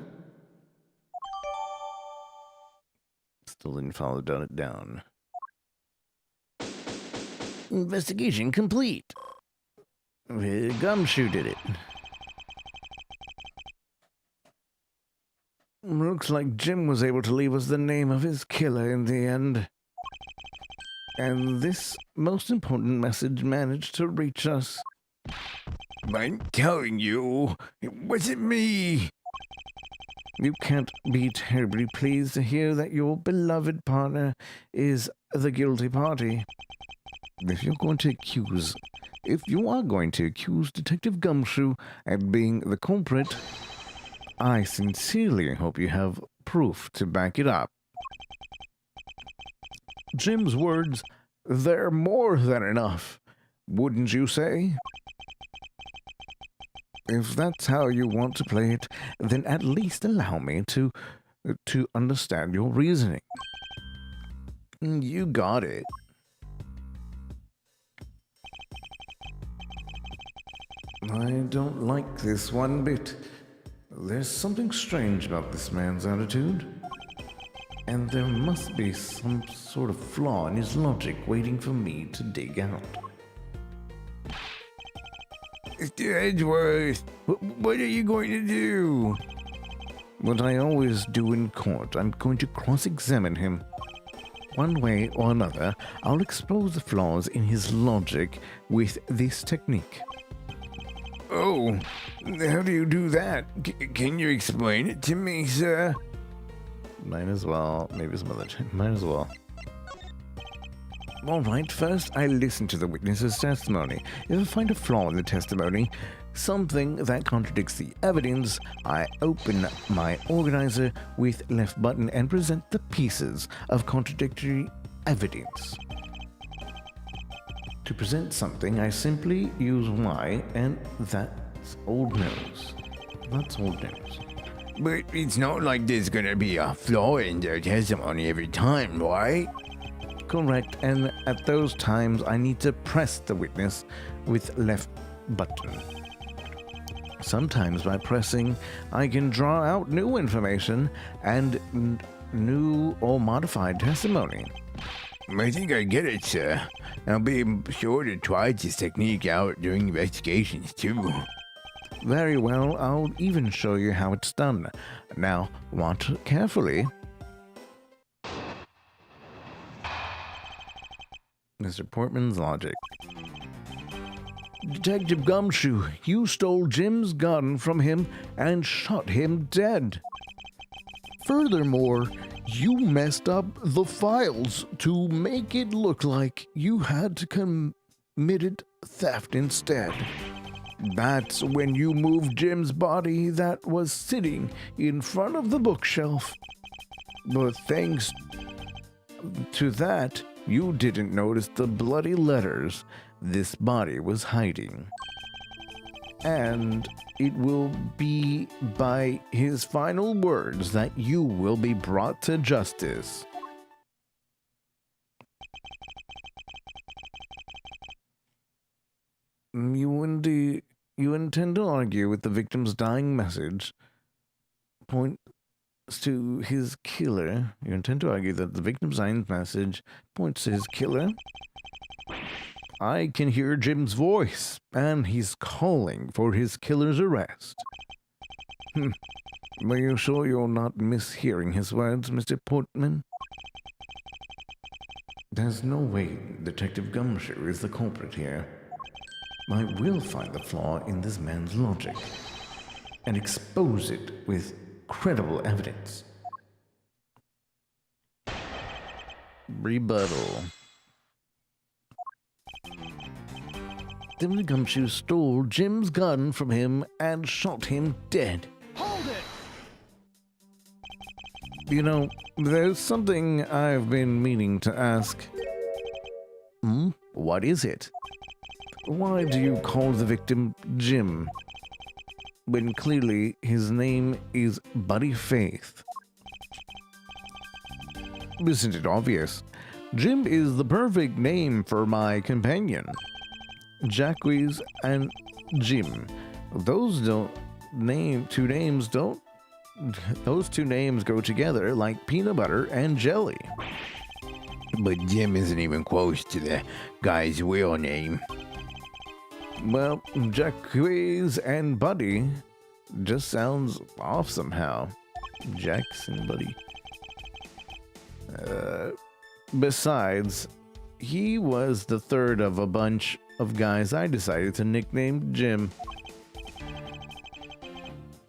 Still didn't follow it down. Investigation complete. Gumshoe did it. Looks like Jim was able to leave us the name of his killer in the end. And this most important message managed to reach us. I'm telling you, it wasn't me. You can't be terribly pleased to hear that your beloved partner is the guilty party. If you are going to accuse Detective Gumshoe of being the culprit, I sincerely hope you have proof to back it up. Jim's words, they're more than enough, wouldn't you say? If that's how you want to play it, then at least allow me to understand your reasoning. You got it. I don't like this one bit. There's something strange about this man's attitude. And there must be some sort of flaw in his logic waiting for me to dig out. Mr. Edgeworth, what are you going to do? What I always do in court, I'm going to cross-examine him. One way or another, I'll expose the flaws in his logic with this technique. Oh, how do you do that? Can you explain it to me, sir? Might as well. Maybe some other time. Might as well. All right, first I listen to the witness's testimony. If I find a flaw in the testimony, something that contradicts the evidence, I open my organizer with left button and present the pieces of contradictory evidence. To present something, I simply use Y, and that's old news. That's old news. But it's not like there's gonna be a flaw in their testimony every time, right? Correct, and at those times I need to press the witness with left button. Sometimes by pressing, I can draw out new information and new or modified testimony. I think I get it, sir. I'll be sure to try this technique out during investigations, too. Very well, I'll even show you how it's done. Now, watch carefully. Mr. Portman's logic. Detective Gumshoe, you stole Jim's gun from him and shot him dead. Furthermore, you messed up the files to make it look like you had committed theft instead. That's when you moved Jim's body that was sitting in front of the bookshelf. But thanks to that, you didn't notice the bloody letters this body was hiding. And it will be by his final words that you will be brought to justice. You intend to argue with the victim's dying message points to his killer. You intend to argue that the victim's dying message points to his killer. I can hear Jim's voice, and he's calling for his killer's arrest. Are you sure you're not mishearing his words, Mr. Portman? There's no way Detective Gumshoe is the culprit here. I will find the flaw in this man's logic and expose it with credible evidence. Rebuttal. Detective Gumshoe stole Jim's gun from him and shot him dead. Hold it! You know, there's something I've been meaning to ask. What is it? Why do you call the victim Jim, when clearly his name is Buddy Faith? Isn't it obvious? Jim is the perfect name for my companion. Jacques and Jim. Those two names go together like peanut butter and jelly. But Jim isn't even close to the guy's real name. Well, Jacques and Buddy just sounds off somehow. Jackson, buddy. Besides, he was the third of a bunch of guys I decided to nickname Jim.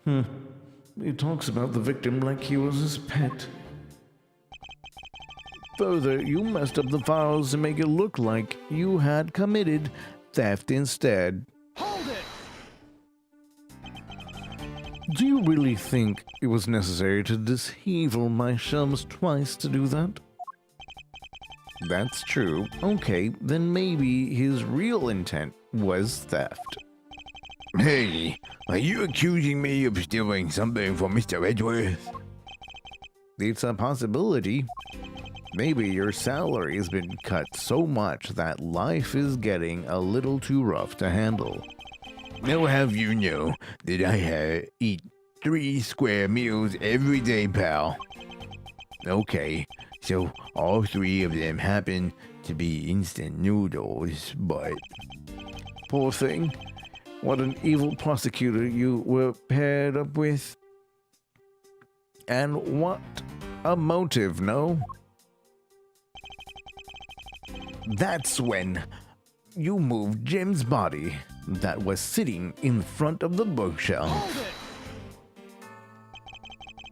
He talks about the victim like he was his pet. Further, you messed up the files to make it look like you had committed theft instead. Hold it! Do you really think it was necessary to deceive all my chums twice to do that? That's true. Okay, then maybe his real intent was theft. Hey, are you accusing me of stealing something from Mr. Edgeworth? It's a possibility. Maybe your salary has been cut so much that life is getting a little too rough to handle. I'll have you know that I eat 3 square meals every day, pal. Okay, so all 3 of them happen to be instant noodles, but... Poor thing. What an evil prosecutor you were paired up with. And what a motive, no? That's when you moved Jim's body that was sitting in front of the bookshelf.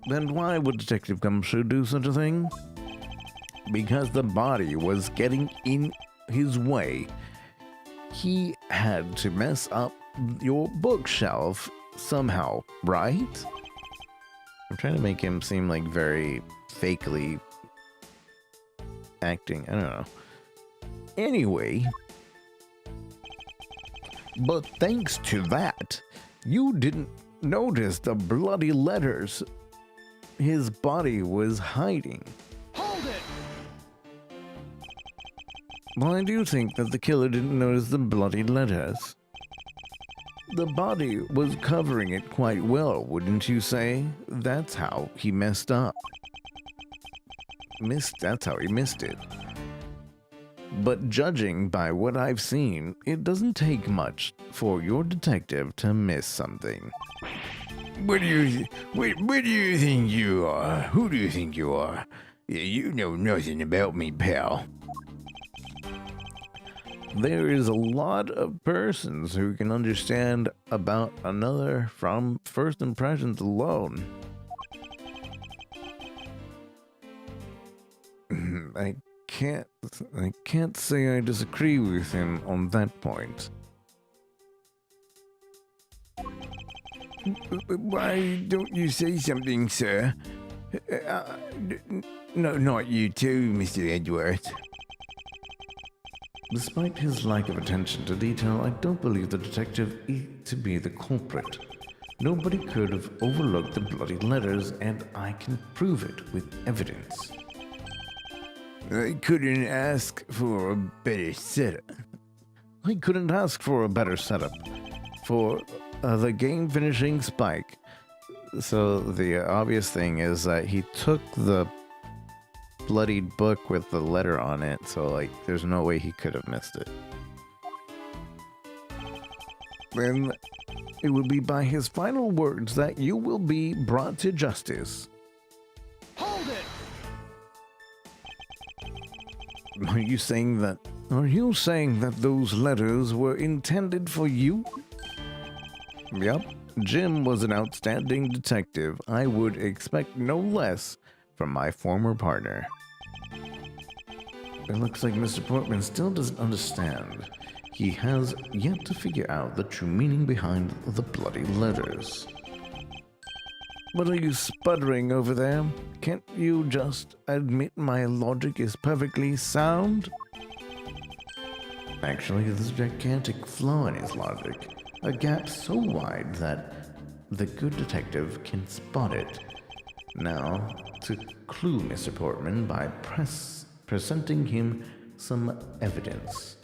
Then why would Detective Gumshoe do such a thing? Because the body was getting in his way. He had to mess up your bookshelf somehow, right? I'm trying to make him seem like very fakely acting. I don't know. Anyway, But thanks to that, you didn't notice the bloody letters his body was hiding. Hold it! why do you think that the killer didn't notice the bloody letters? The body was covering it quite well, wouldn't you say? That's how he messed up. That's how he missed it. But judging by what I've seen, it doesn't take much for your detective to miss something. What do you think you are? Who do you think you are? You know nothing about me, pal. There is a lot of persons who can understand about another from first impressions alone. I can't say I disagree with him on that point. Why don't you say something, sir? No, not you too, Mr. Edgeworth. Despite his lack of attention to detail, I don't believe the detective to be the culprit. Nobody could have overlooked the bloody letters, and I can prove it with evidence. I couldn't ask for a better setup. I couldn't ask for a better setup for the game finishing spike. So the obvious thing is that he took the bloodied book with the letter on it, so like there's no way he could have missed it. Then it will be by his final words that you will be brought to justice. Hold it! Are you saying that those letters were intended for you? Yep, Jim was an outstanding detective. I would expect no less from my former partner. It looks like Mr. Portman still doesn't understand. He has yet to figure out the true meaning behind the bloody letters. What are you sputtering over there? Can't you just admit my logic is perfectly sound? Actually, there's a gigantic flaw in his logic. A gap so wide that the good detective can spot it. Now, to clue Mr. Portman by presenting him some evidence.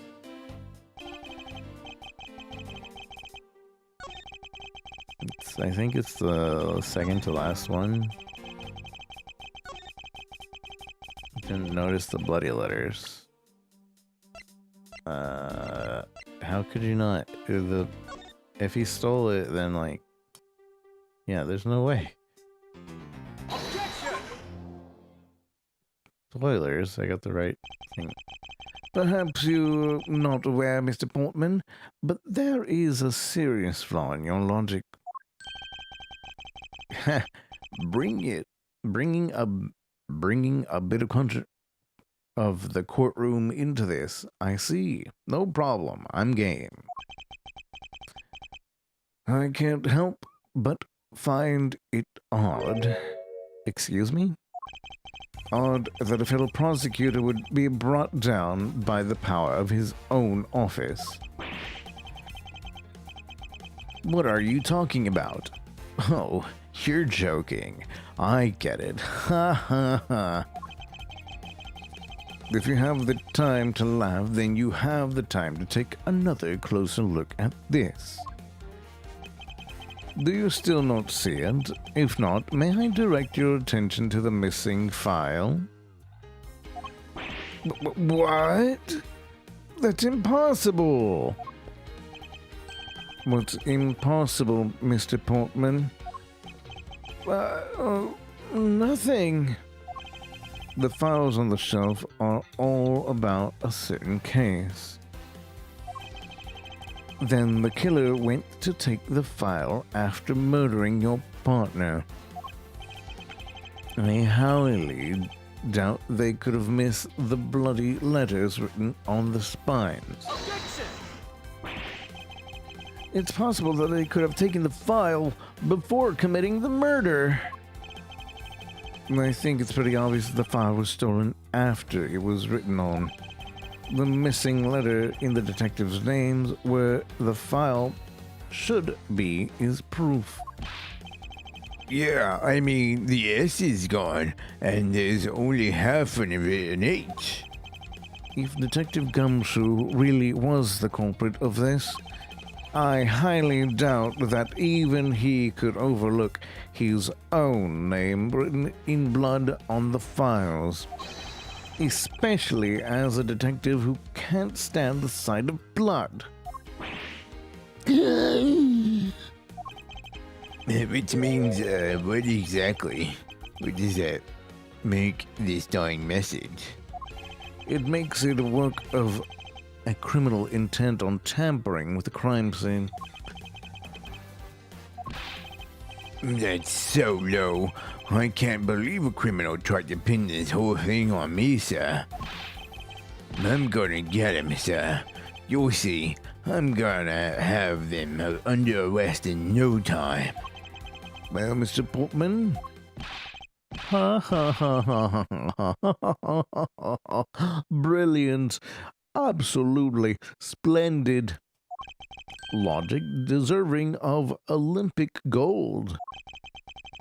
I think it's the second to last one. Didn't notice the bloody letters. How could you not? If he stole it, then like, yeah, there's no way. spoilers. I got the right thing. Perhaps you're not aware, Mr. Portman, but there is a serious flaw in your logic. Bringing a bit of the courtroom into this. I see. No problem. I'm game. I can't help but find it odd. Excuse me? Odd that a fellow prosecutor would be brought down by the power of his own office. What are you talking about? Oh, you're joking. I get it. Ha ha ha. If you have the time to laugh, then you have the time to take another closer look at this. Do you still not see it? If not, may I direct your attention to the missing file? What? That's impossible! What's impossible, Mr. Portman? Nothing. The files on the shelf are all about a certain case. Then the killer went to take the file after murdering your partner. I highly doubt they could have missed the bloody letters written on the spines. It's possible that they could have taken the file before committing the murder. I think it's pretty obvious that the file was stolen after it was written on. The missing letter in the detective's names where the file should be is proof. Yeah, I mean, the S is gone, and there's only half of an H. If Detective Gumshoe really was the culprit of this, I highly doubt that even he could overlook his own name written in blood on the files. Especially as a detective who can't stand the sight of blood. Which means, what exactly? What does that make this dying message? It makes it a work of a criminal intent on tampering with the crime scene. That's so low. I can't believe a criminal tried to pin this whole thing on me, sir. I'm gonna get him, sir. You'll see. I'm gonna have them under arrest in no time. Well, Mr. Portman? Ha ha ha ha ha ha ha. Brilliant. Absolutely splendid. Logic deserving of Olympic gold.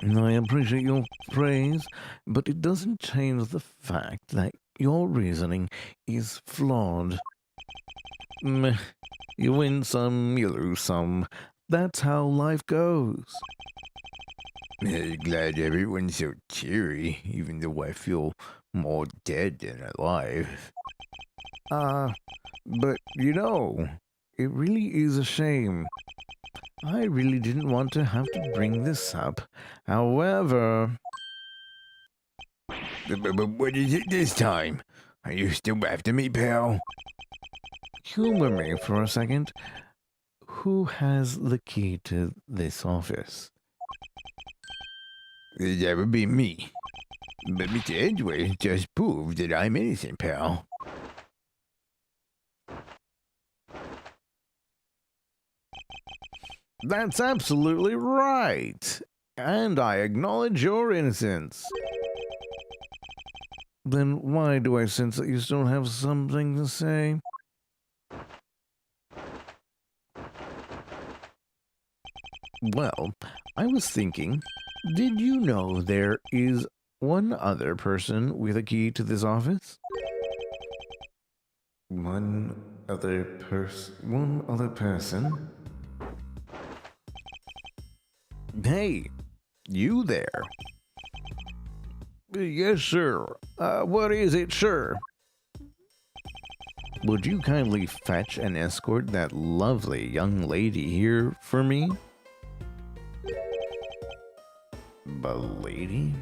I appreciate your praise, but it doesn't change the fact that your reasoning is flawed. You win some, you lose some. That's how life goes. Glad everyone's so cheery, even though I feel more dead than alive. But you know, it really is a shame. I really didn't want to have to bring this up. However... But what is it this time? Are you still after me, pal? Humor me for a second. Who has the key to this office? That would be me. But Mr. Edgeworth just proved that I'm innocent, pal. That's absolutely right. And I acknowledge your innocence. Then why do I sense that you still have something to say? Well, I was thinking, did you know there is one other person with a key to this office? One other person? Hey, you there. Yes, sir. What is it, sir? Would you kindly fetch and escort that lovely young lady here for me? The lady?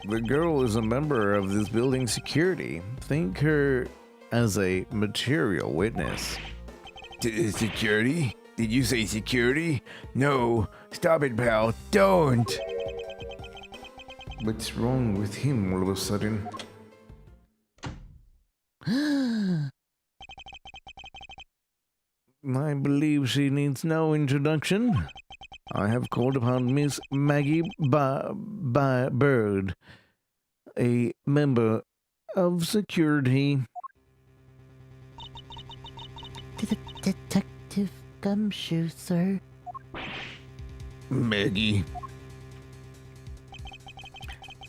The girl is a member of this building's security. Think her as a material witness. Security? Did you say security? No. Stop it, pal. Don't. What's wrong with him all of a sudden? I believe she needs no introduction. I have called upon Miss Maggie Bird, a member of security. Detective Gumshoe, sir. Maggie.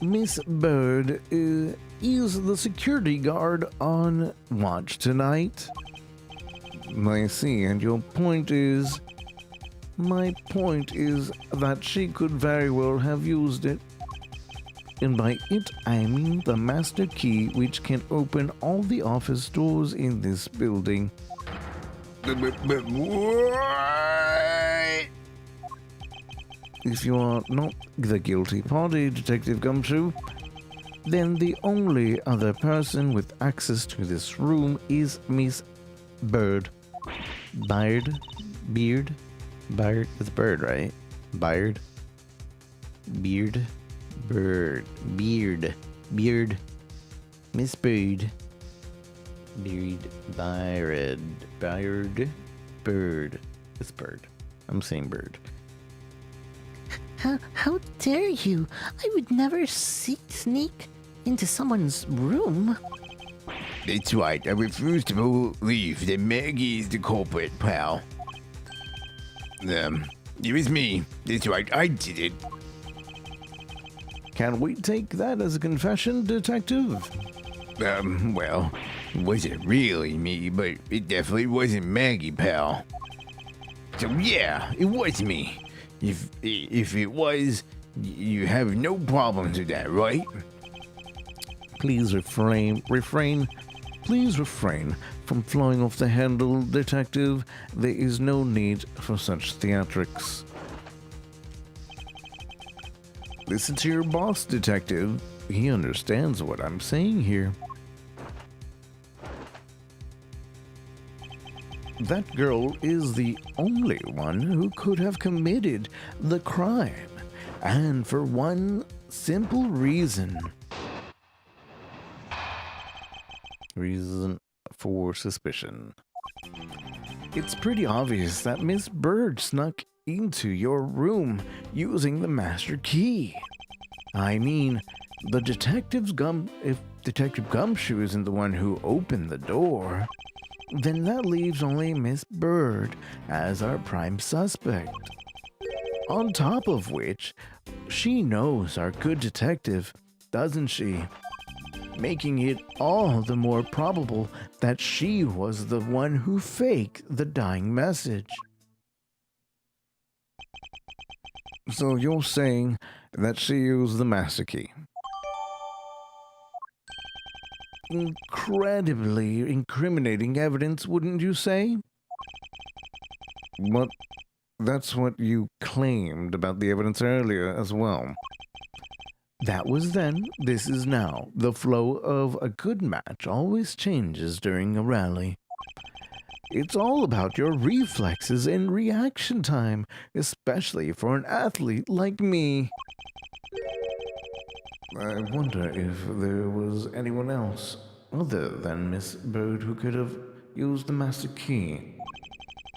Miss Bird is the security guard on watch tonight. I see, and your point is... My point is that she could very well have used it. And by it, I mean the master key which can open all the office doors in this building. But what? If you are not the guilty party, Detective Gumshoe, then the only other person with access to this room is Miss Bird. Beard? It's Bird, right? Beard? Beard? Beard. Miss Bird. Bird. It's Bird. I'm saying Bird. How dare you? I would never sneak into someone's room. That's right. I refuse to believe that Maggie is the culprit, pal. It was me. That's right. I did it. Can we take that as a confession, Detective? Well, it wasn't really me, but it definitely wasn't Maggie, pal. So yeah, it was me. If it was, you have no problems with that, right? Please refrain from flying off the handle, Detective. There is no need for such theatrics. Listen to your boss, Detective. He understands what I'm saying here. That girl is the only one who could have committed the crime, and for one simple reason. Reason for suspicion. It's pretty obvious that Miss Bird snuck into your room using the master key. I mean, if Detective Gumshoe isn't the one who opened the door, then that leaves only Miss Bird as our prime suspect. On top of which, she knows our good detective, doesn't she? Making it all the more probable that she was the one who faked the dying message. So you're saying that she used the master key? Incredibly incriminating evidence, wouldn't you say? But that's what you claimed about the evidence earlier as well. That was then, this is now. The flow of a good match always changes during a rally. It's all about your reflexes and reaction time, especially for an athlete like me. I wonder if there was anyone else other than Miss Bird who could have used the master key.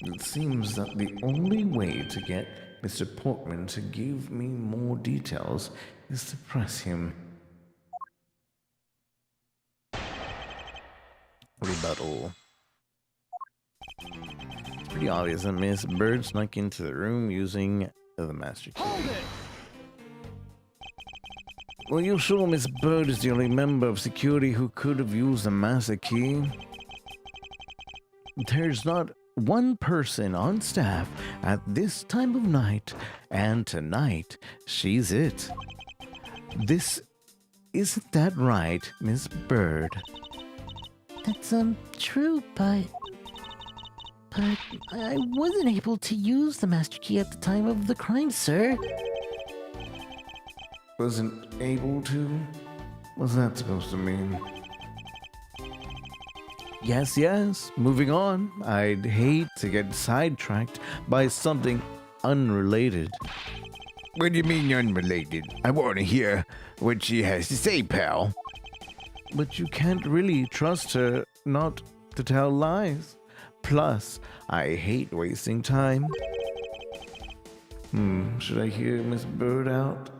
It seems that the only way to get Mr. Portman to give me more details is to press him. Rebuttal. It's pretty obvious that Miss Bird snuck into the room using the master key. Hold it! Well, you sure Miss Bird is the only member of security who could have used the master key? There's not one person on staff at this time of night, and tonight she's it. Isn't that right, Miss Bird? That's true, but I wasn't able to use the master key at the time of the crime, sir. wasn't able to? What's that supposed to mean? Yes, moving on. I'd hate to get sidetracked by something unrelated. What do you mean unrelated? I want to hear what she has to say, pal. But you can't really trust her not to tell lies. Plus, I hate wasting time. Should I hear Miss Bird out?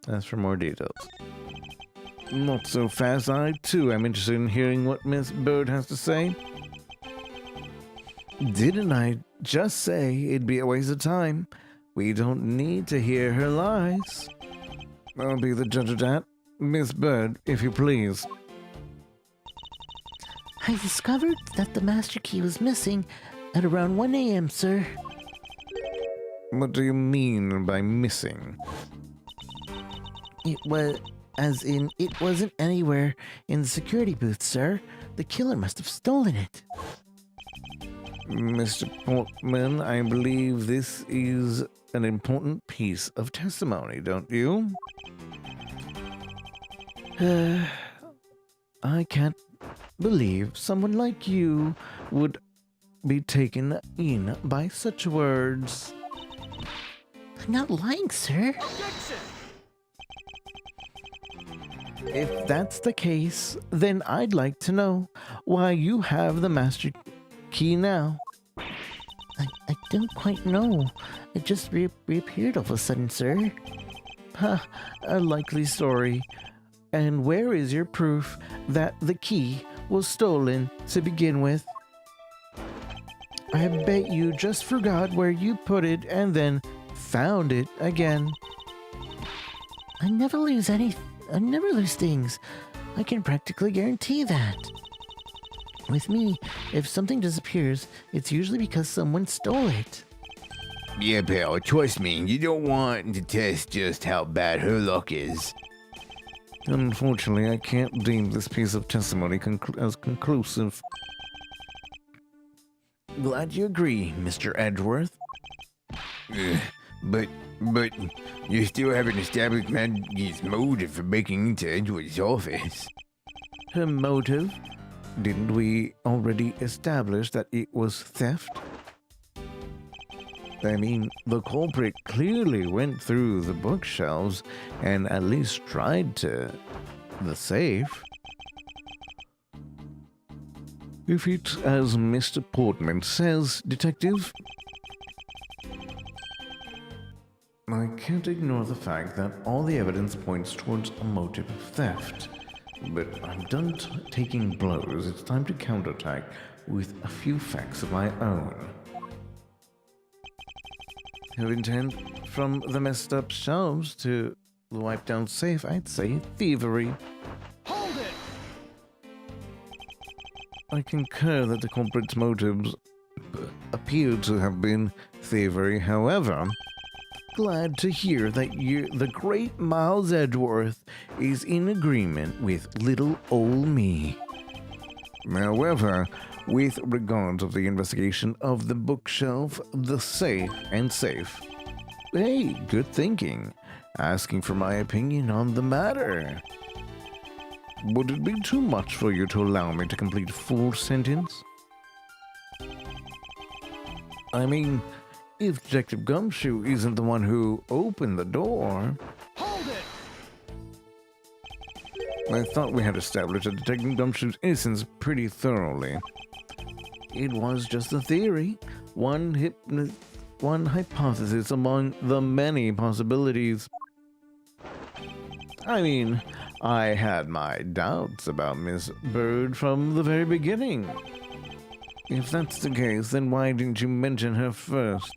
Ask for more details. Not so fast. I, too, am interested in hearing what Miss Bird has to say. Didn't I just say it'd be a waste of time? We don't need to hear her lies. I'll be the judge of that. Miss Bird, if you please. I discovered that the master key was missing at around 1 a.m., sir. What do you mean by missing? It was, as in, it wasn't anywhere in the security booth, sir. The killer must have stolen it. Mr. Portman, I believe this is an important piece of testimony, don't you? I can't believe someone like you would be taken in by such words. I'm not lying, sir. If that's the case, then I'd like to know why you have the master key now. I don't quite know. It just reappeared all of a sudden, sir. Ha, a likely story. And where is your proof that the key was stolen to begin with? I bet you just forgot where you put it and then found it again. I never lose things. I can practically guarantee that. With me, if something disappears, it's usually because someone stole it. Yeah, pal, trust me, you don't want to test just how bad her luck is. Unfortunately, I can't deem this piece of testimony as conclusive. Glad you agree, Mr. Edgeworth. But you still haven't established Maggie's motive for breaking into Edgeworth's office. Her motive? Didn't we already establish that it was theft? I mean, the culprit clearly went through the bookshelves and at least tried to the safe. If it's as Mr. Portman says, Detective, I can't ignore the fact that all the evidence points towards a motive of theft. But I'm done taking blows. It's time to counterattack with a few facts of my own. Who intend from the messed up shelves to the wiped down safe? I'd say thievery. Hold it! I concur that the culprit's motives appear to have been thievery. However, Glad to hear that the great Miles Edgeworth is in agreement with little old me. however, with regard to the investigation of the bookshelf, the safe, Hey, good thinking. Asking for my opinion on the matter. would it be too much for you to allow me to complete a full sentence? I mean, if Detective Gumshoe isn't the one who opened the door. Hold it! I thought we had established that Detective Gumshoe's innocence pretty thoroughly. It was just a theory, one hypothesis among the many possibilities. I mean, I had my doubts about Miss Bird from the very beginning. If that's the case, then why didn't you mention her first?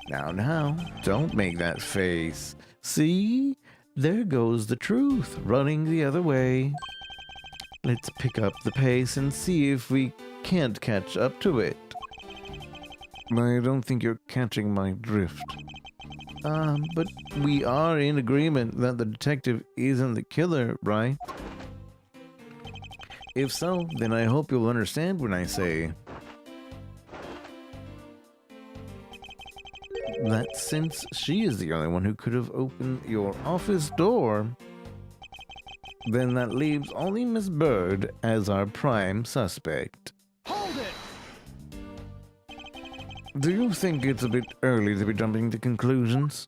Now, don't make that face. See? There goes the truth, running the other way. Let's pick up the pace and see if we can't catch up to it. I don't think you're catching my drift. But we are in agreement that the detective isn't the killer, right? If so, then I hope you'll understand when I say... that since she is the only one who could have opened your office door, then that leaves only Miss Bird as our prime suspect. Hold it! Do you think it's a bit early to be jumping to conclusions?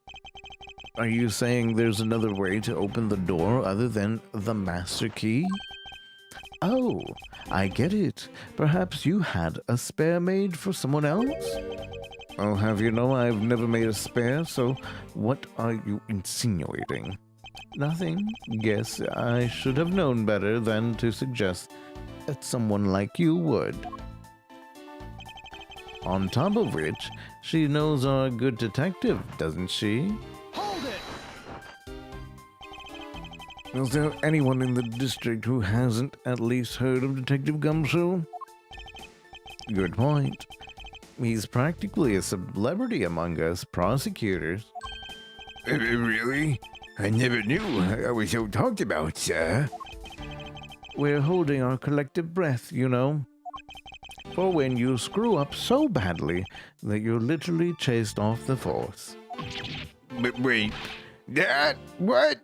Are you saying there's another way to open the door other than the master key? Oh, I get it. Perhaps you had a spare made for someone else? I'll have you know I've never made a spare, so what are you insinuating? Nothing. Guess I should have known better than to suggest that someone like you would. On top of which, she knows our good detective, doesn't she? Hold it! Is there anyone in the district who hasn't at least heard of Detective Gumshoe? Good point. He's practically a celebrity among us prosecutors. Really? I never knew I was so talked about, sir. We're holding our collective breath, you know. For when you screw up so badly that you're literally chased off the force. But wait, that? What?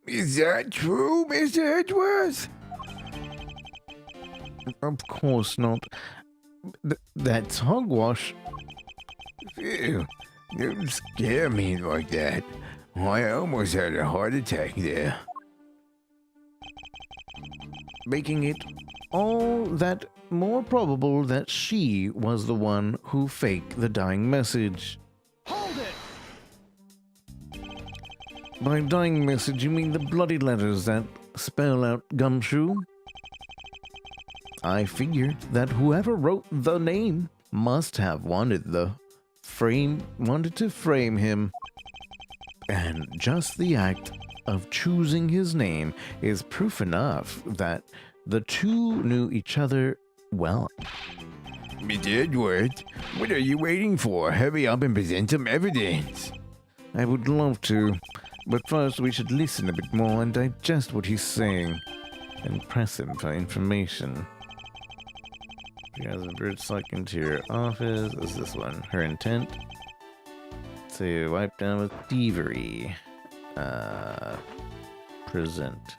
Is that true, Mr. Edgeworth? Of course not. That's hogwash. Phew, don't scare me like that. I almost had a heart attack there. Making it all that more probable that she was the one who faked the dying message. Hold it! By dying message, you mean the bloody letters that spell out Gumshoe? I figured that whoever wrote the name must have wanted to frame him. And just the act of choosing his name is proof enough that the two knew each other well. Mr. Edgeworth, what are you waiting for? Hurry up and present some evidence. I would love to, but first we should listen a bit more and digest what he's saying and press him for information. You guys have bird snuck into your office. Is this one? Her intent? To wipe down with thievery. Present.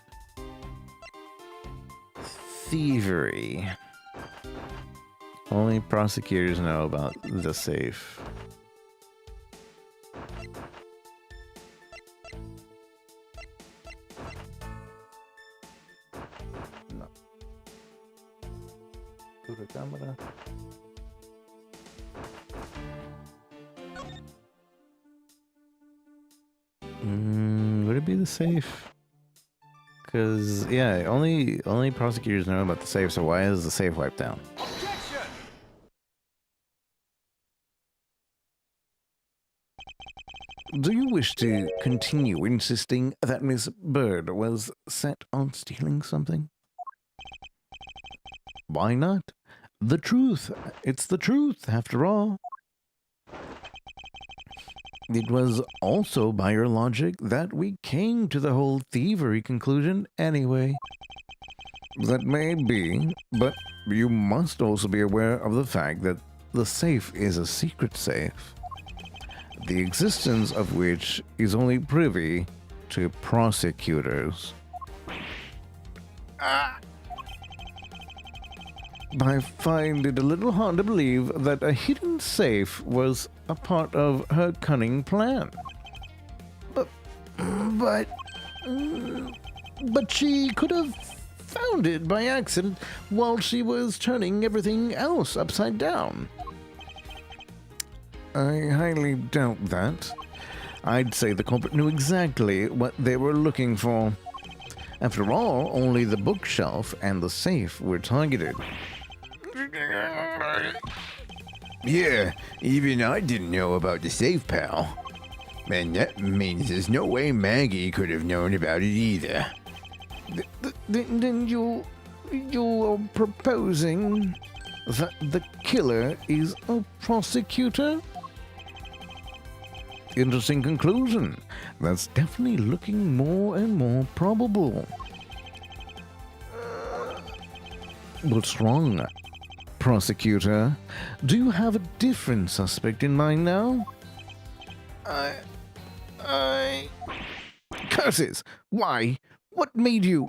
Thievery. Only prosecutors know about the safe. No. To the camera. Would it be the safe? Because, yeah, only prosecutors know about the safe, so why is the safe wiped down? Objection! Do you wish to continue insisting that Miss Bird was set on stealing something? Why not? The truth. It's the truth, after all. It was also by your logic that we came to the whole thievery conclusion anyway. That may be, but you must also be aware of the fact that the safe is a secret safe, the existence of which is only privy to prosecutors. I find it a little hard to believe that a hidden safe was a part of her cunning plan. But she could have found it by accident while she was turning everything else upside down. I highly doubt that. I'd say the culprit knew exactly what they were looking for. After all, only the bookshelf and the safe were targeted. Yeah, even I didn't know about the safe, pal. And that means there's no way Maggie could have known about it either. Then you're proposing that the killer is a prosecutor? Interesting conclusion. That's definitely looking more and more probable. What's wrong, prosecutor? Do you have a different suspect in mind now? I... Curses! Why? What made you...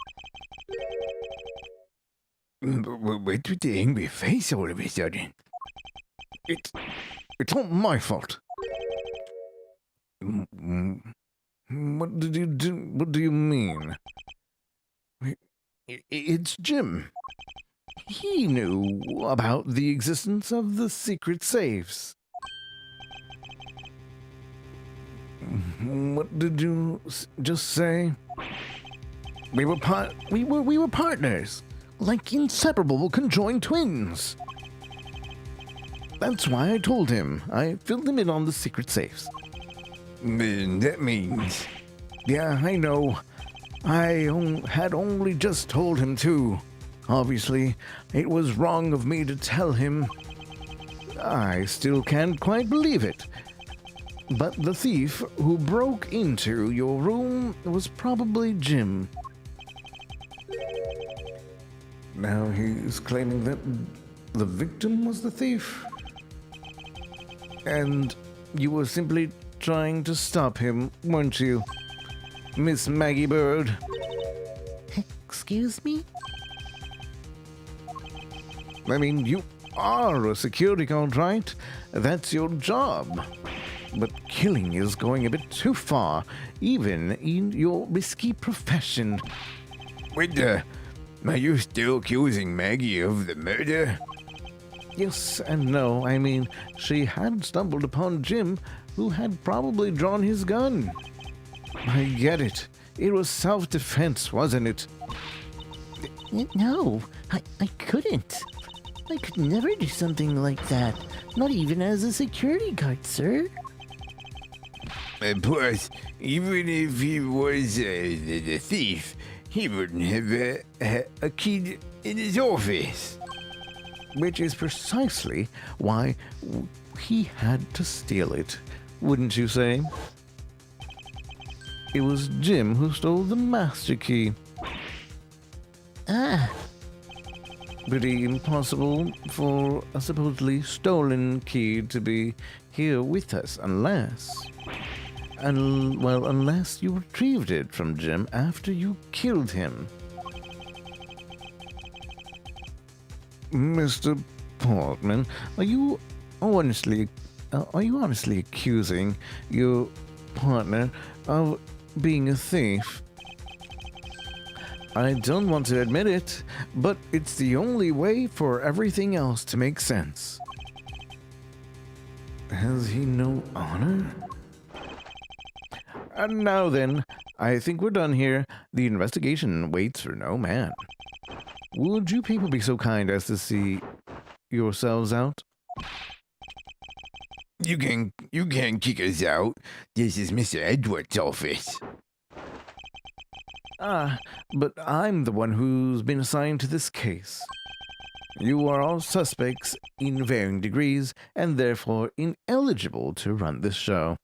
What's with the angry face all of a sudden? It's all my fault. What did you do? What do you mean? It's Jim. He knew about the existence of the secret safes. What did you just say? We were partners, like inseparable conjoined twins. That's why I told him. I filled him in on the secret safes. That means... Yeah, I know. Had only just told him to. Obviously, it was wrong of me to tell him. I still can't quite believe it. But the thief who broke into your room was probably Jim. Now he's claiming that the victim was the thief? And you were simply trying to stop him, weren't you, Miss Maggie Bird? Excuse me? I mean, you are a security guard, right? That's your job. But killing is going a bit too far, even in your risky profession. What the... Are you still accusing Maggie of the murder? Yes and no. I mean, she had stumbled upon Jim, who had probably drawn his gun. I get it. It was self-defense, wasn't it? No, I couldn't. I could never do something like that. Not even as a security guard, sir. Plus, even if he was the thief, he wouldn't have a key in his office. Which is precisely why he had to steal it, wouldn't you say? It was Jim who stole the master key. Ah, Pretty impossible for a supposedly stolen key to be here with us unless you retrieved it from Jim after you killed him. Mr. Portman, are you honestly accusing your partner of being a thief? I don't want to admit it, but it's the only way for everything else to make sense. Has he no honor? And now then, I think we're done here. The investigation waits for no man. Would you people be so kind as to see yourselves out? You can kick us out. This is Mr. Edgeworth's office. Ah, but I'm the one who's been assigned to this case. You are all suspects in varying degrees and therefore ineligible to run this show.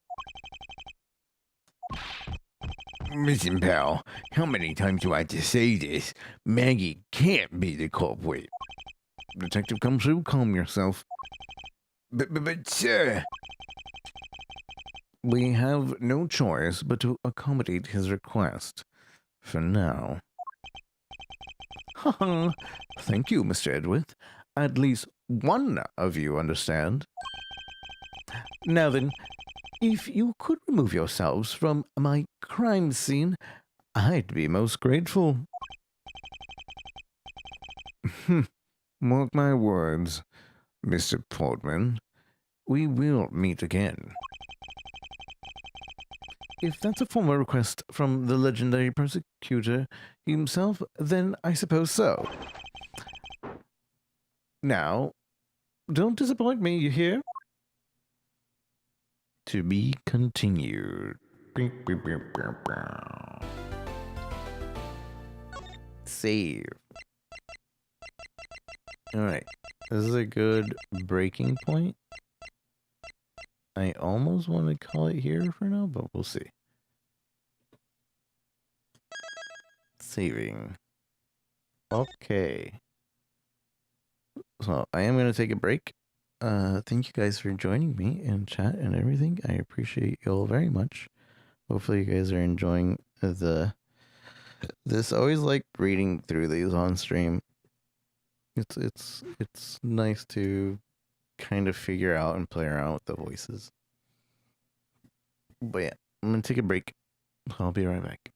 Listen, pal, how many times do I have to say this? Maggie can't be the culprit. Detective Gumshoe, calm yourself. But sir... We have no choice but to accommodate his request. For now. Haha. Thank you, Mr. Edgeworth. At least one of you understand. Now then, if you could remove yourselves from my crime scene, I'd be most grateful. Mark my words, Mr. Portman. We will meet again. If that's a formal request from the legendary persecutor himself, then I suppose so. Now, don't disappoint me, you hear? To be continued. Save. Alright, this is a good breaking point. I almost want to call it here for now, but we'll see. Saving. Okay. So I am going to take a break. thank you guys for joining me in chat and everything. I appreciate you all very much. Hopefully, you guys are enjoying this. I always like reading through these on stream. It's nice to kind of figure out and play around with the voices. But yeah, I'm gonna take a break. I'll be right back.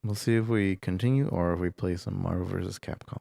We'll see if we continue or if we play some Marvel vs. Capcom.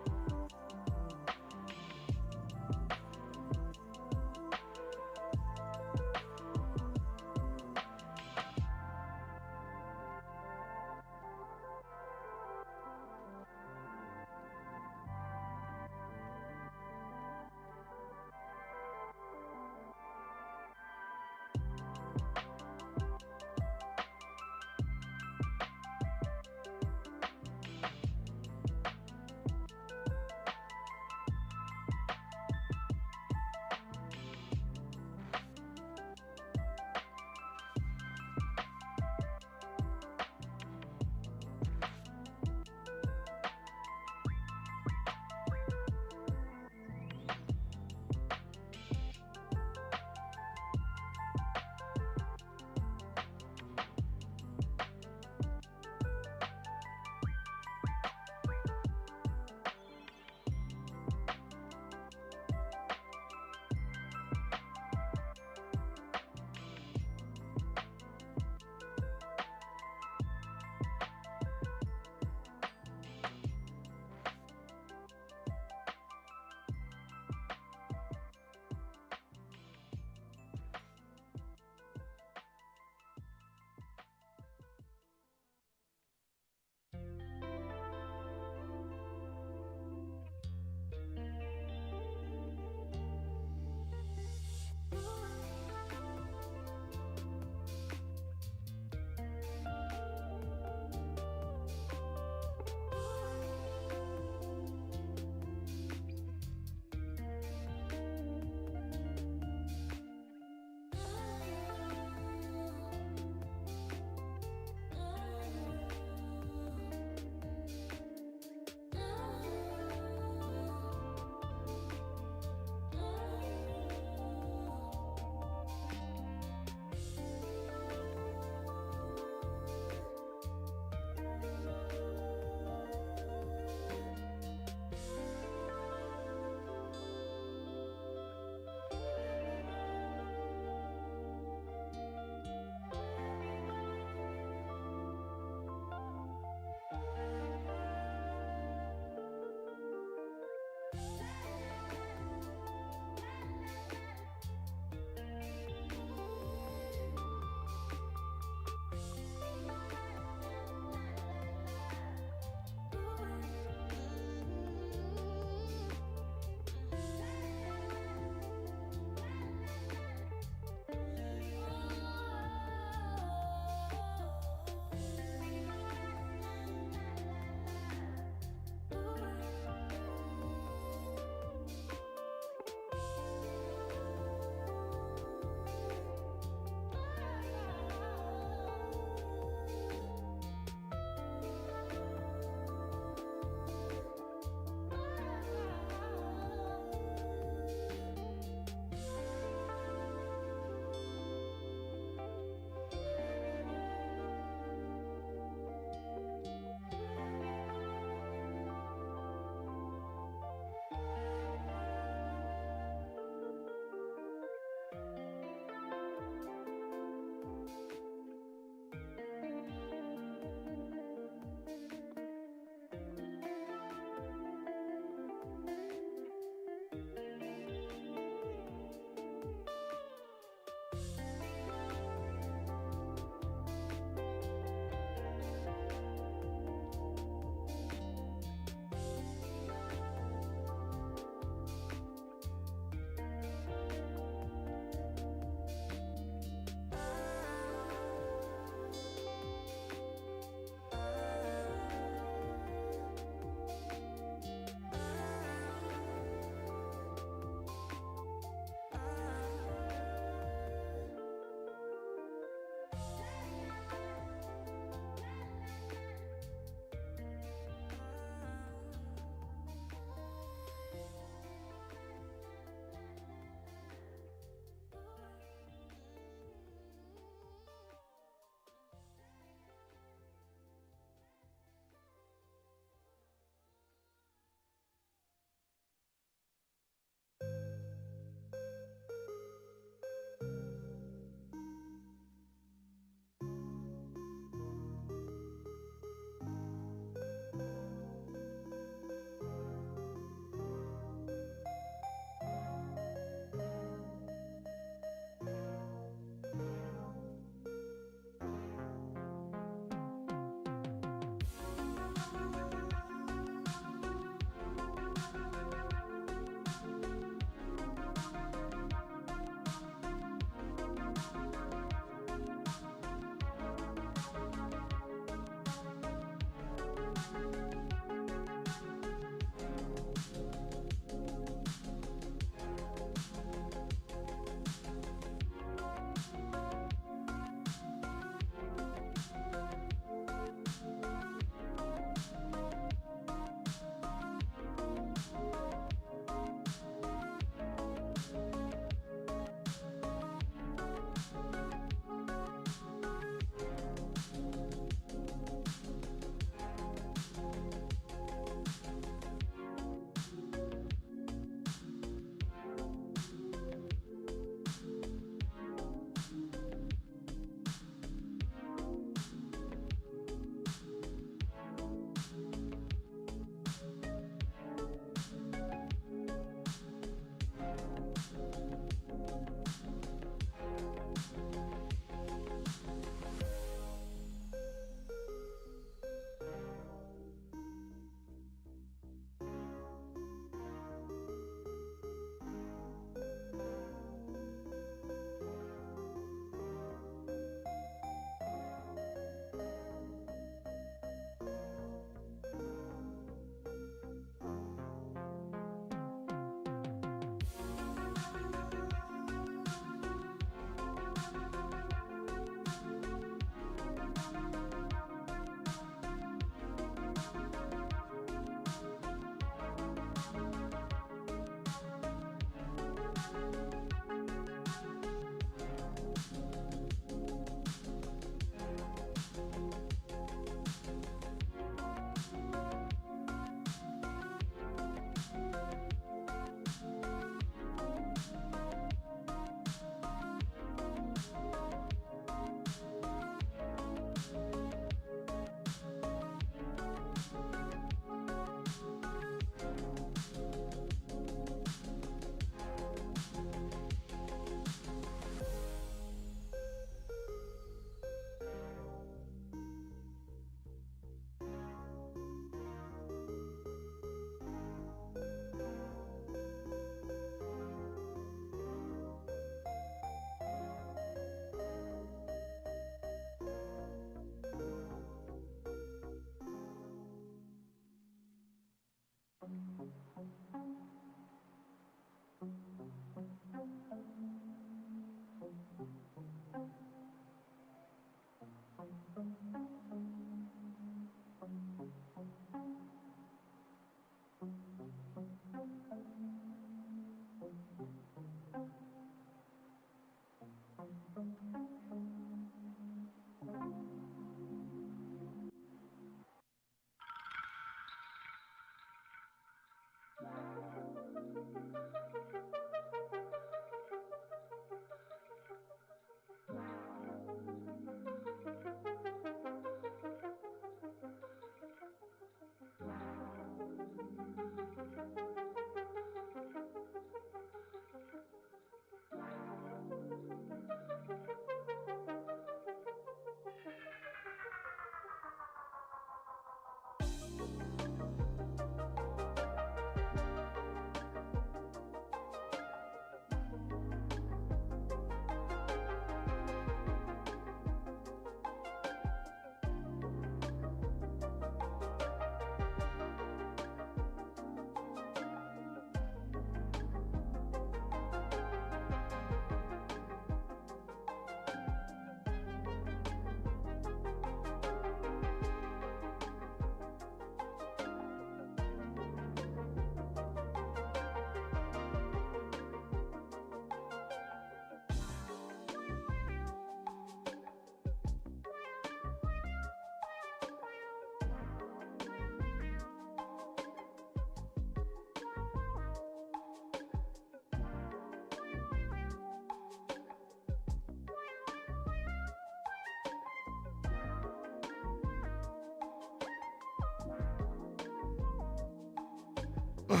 Alright,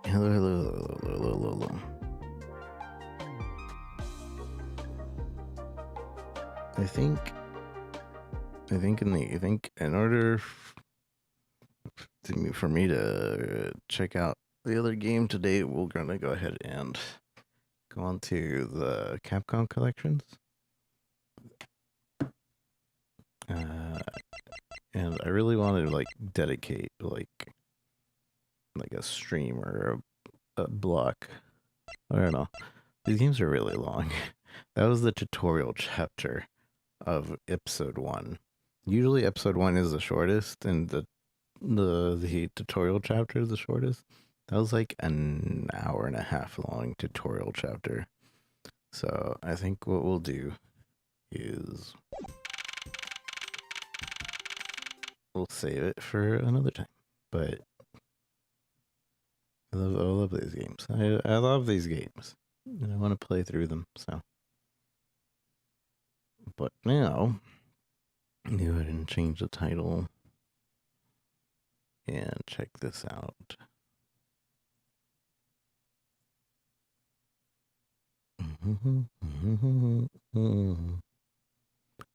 hello. I think in order for me to check out the other game today, we're gonna go ahead and go on to the Capcom collections. And I really wanted to like dedicate like a stream or a block. I don't know. These games are really long. That was the tutorial chapter of episode 1. Usually episode 1 is the shortest and the tutorial chapter is the shortest. That was like an hour and a half long tutorial chapter. So I think what we'll do is we'll save it for another time. But I love these games. I love these games. And I want to play through them, so. But now, go ahead and change the title. And check this out.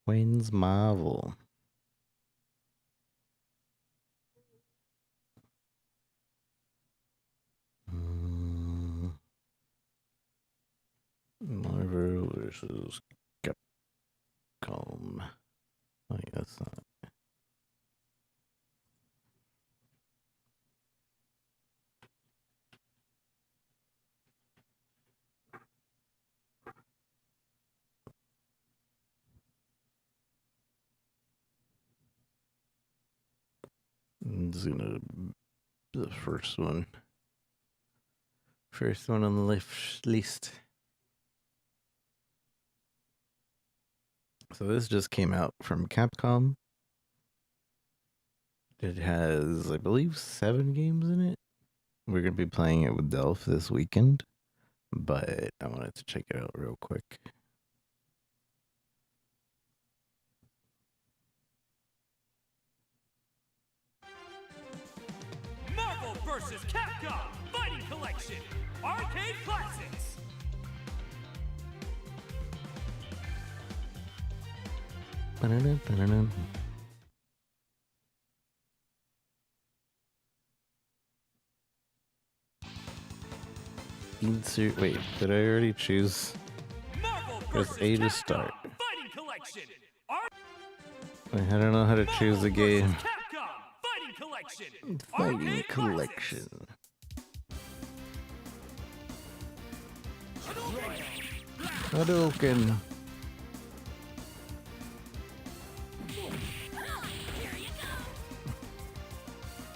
When's Marvel? Marvel versus Capcom. Oh, yeah, that's not. It's gonna be the first one. First one on the list. So this just came out from Capcom. It has, I believe, 7 games in it. We're gonna be playing it with Delph this weekend, but I wanted to check it out real quick. Marvel vs. Capcom Fighting Collection Arcade Classics. Insert. Wait, did I already choose? Marvel Press vs. A to Capcom start. Fighting Collection. I don't know how to choose the game. Marvel vs. Capcom Fighting Collection. Fighting Arcade collection. Hadouken.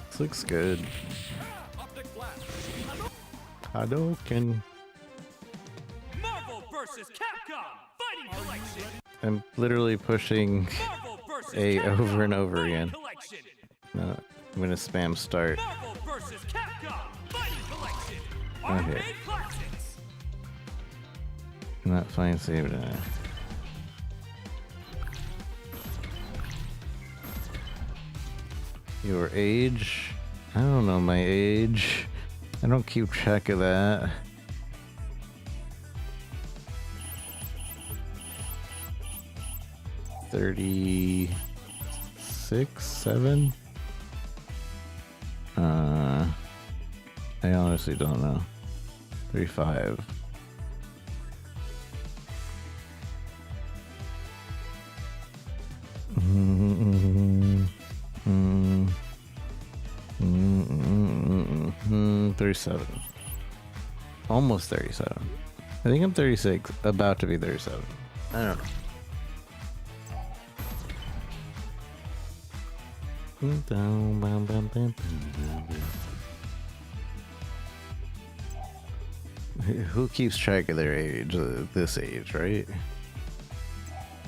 This looks good. Hadouken. Marvel vs. Capcom Fighting Collection. I'm literally pushing Marvel vs. A Capcom over and over Fighting again. Collection. No, I'm gonna spam start. Marvel vs. Capcom Fighting Collection. Okay. Arcade Classics. Not fine saved. Your age? I don't know my age. I don't keep track of that. $36, $7? I honestly don't know. 35. Mm-hmm. 37. Almost 37. I think I'm 36, about to be 37. I don't know. Who keeps track of their age? This age, right?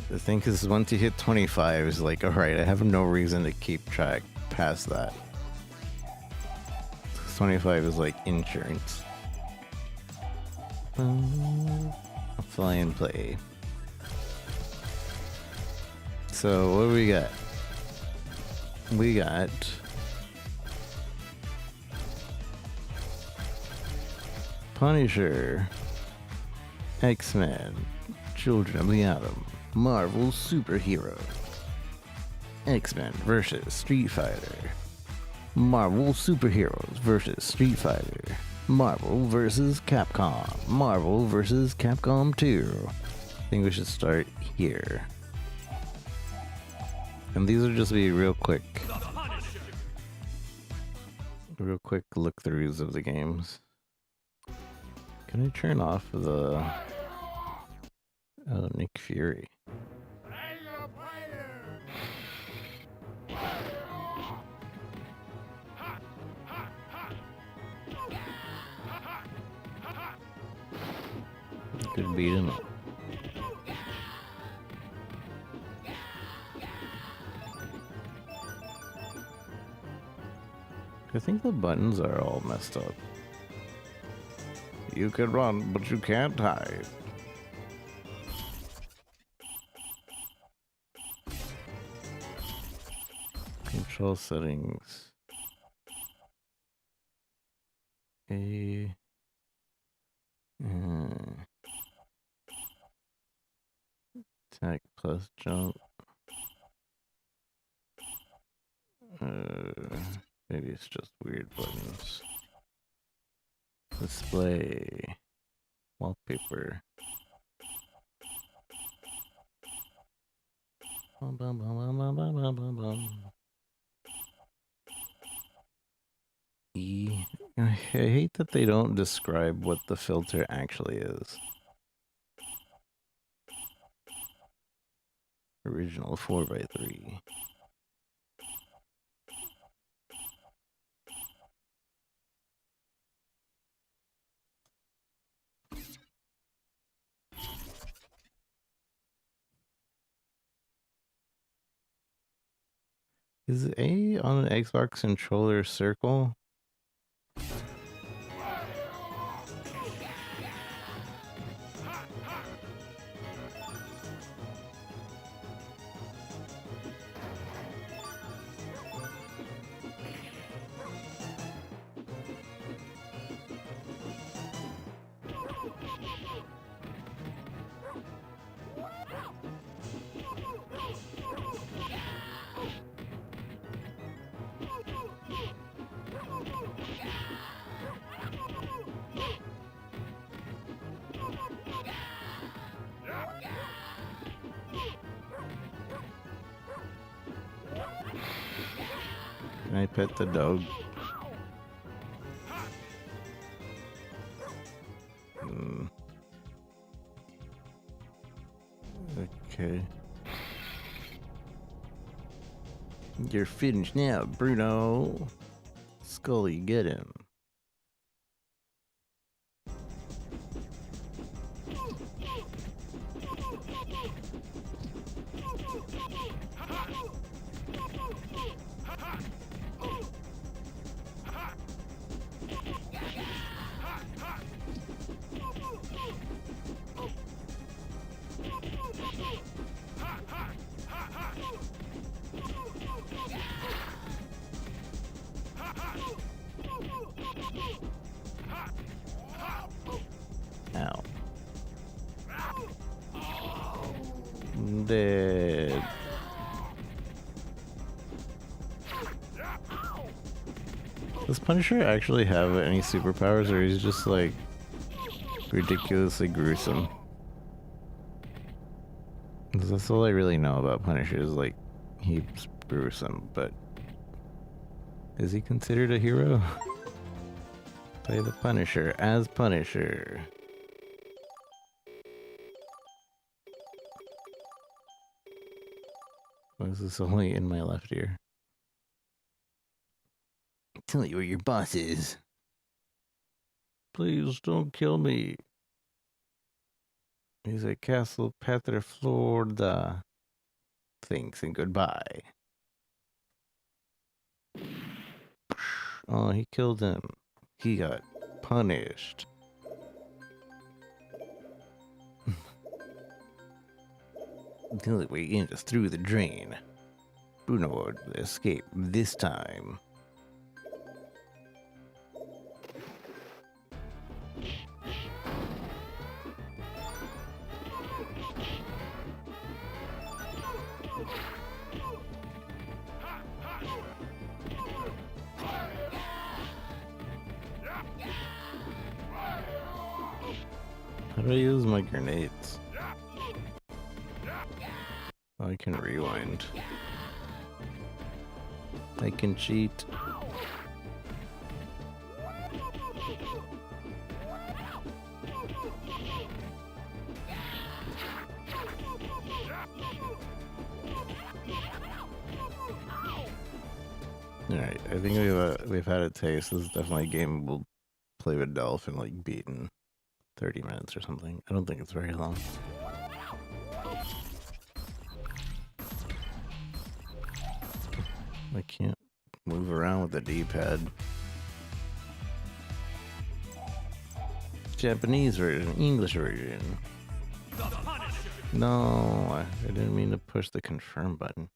The thing is, once you hit 25, it's like, alright, I have no reason to keep track past that. 25 is like insurance. Fly and play. So what do we got? We got Punisher, X-Men, Children of the Atom, Marvel Superhero, X-Men versus Street Fighter, Marvel Superheroes versus Street Fighter, Marvel versus Capcom, Marvel versus Capcom 2. I think we should start here. And these will just be real quick look-throughs of the games. Can I turn off the Nick Fury? Could beat him up. I think the buttons are all messed up. You can run, but you can't hide. Control settings. A. Attack plus jump. Maybe it's just weird buttons. Display. Wallpaper. Bum, bum, bum, bum, bum, bum, bum, bum, bum. E. I hate that they don't describe what the filter actually is. Original 4x3. Is A on an Xbox controller circle? Can I pet the dog? Okay. You're finished now, Bruno. Scully, get him. Ow. I'm dead. Does Punisher actually have any superpowers, or he's just like ridiculously gruesome? 'Cause that's all I really know about Punisher is like he's gruesome, but is he considered a hero? Play the Punisher as Punisher. Why is this only in my left ear? Tell you where your boss is. Please don't kill me. He's at Castle Panther, Florida. Thanks and goodbye. Oh, he killed him. He got punished. The only way in is through the drain. Bruno will escape this time. How do I use my grenades? Oh, I can rewind. I can cheat. Alright, I think we've had a taste. This is definitely a game we'll play with Dolph and like beat in 30 minutes or something. I don't think it's very long. I can't move around with the D-pad. Japanese version, English version. The Punisher. No, I didn't mean to push the confirm button.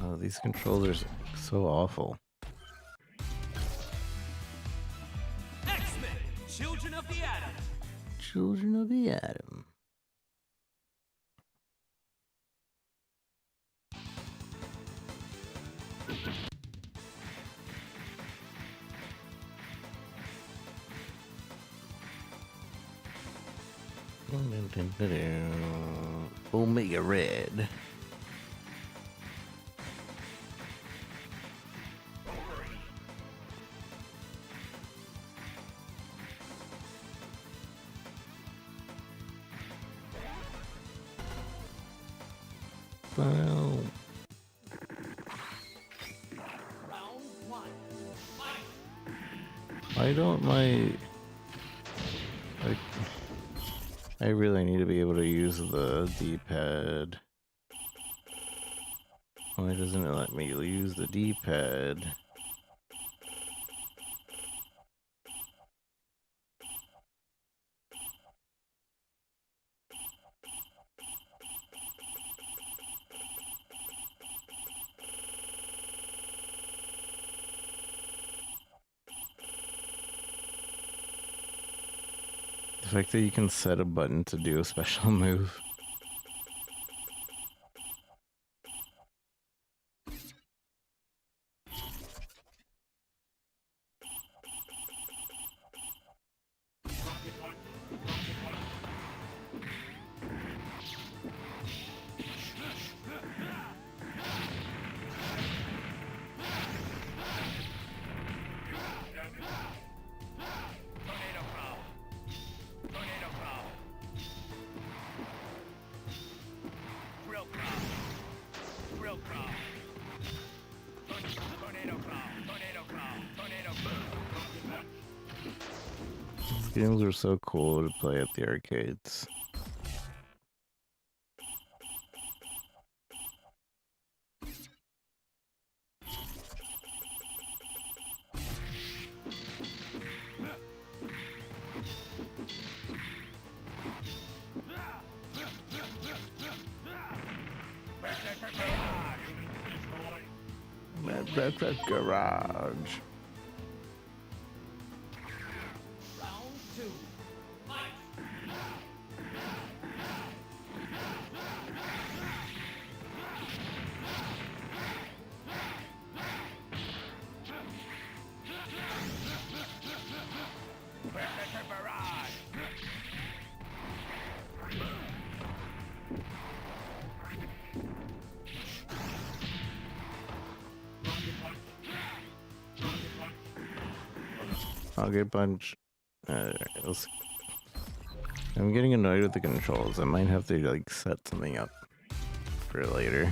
Oh, these controllers are so awful. X-Men. Children of the Atom. Children of the Atom. Omega Red. Well, I don't I really need to be able to use the D-pad. Why doesn't it let me use the D-pad? The fact that you can set a button to do a special move. These games are so cool to play at the arcades. Garage. I'll get punch. I'm getting annoyed with the controls. I might have to like set something up for later.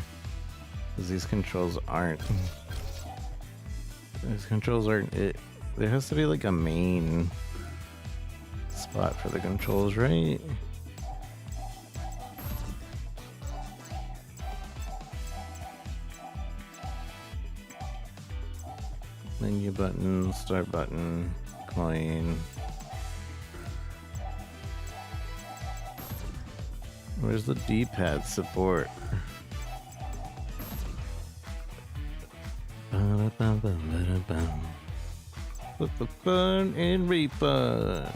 Because these controls aren't it. There has to be like a main spot for the controls, right? Menu button, start button, coin. Where's the D-pad support? Put the fun in refund.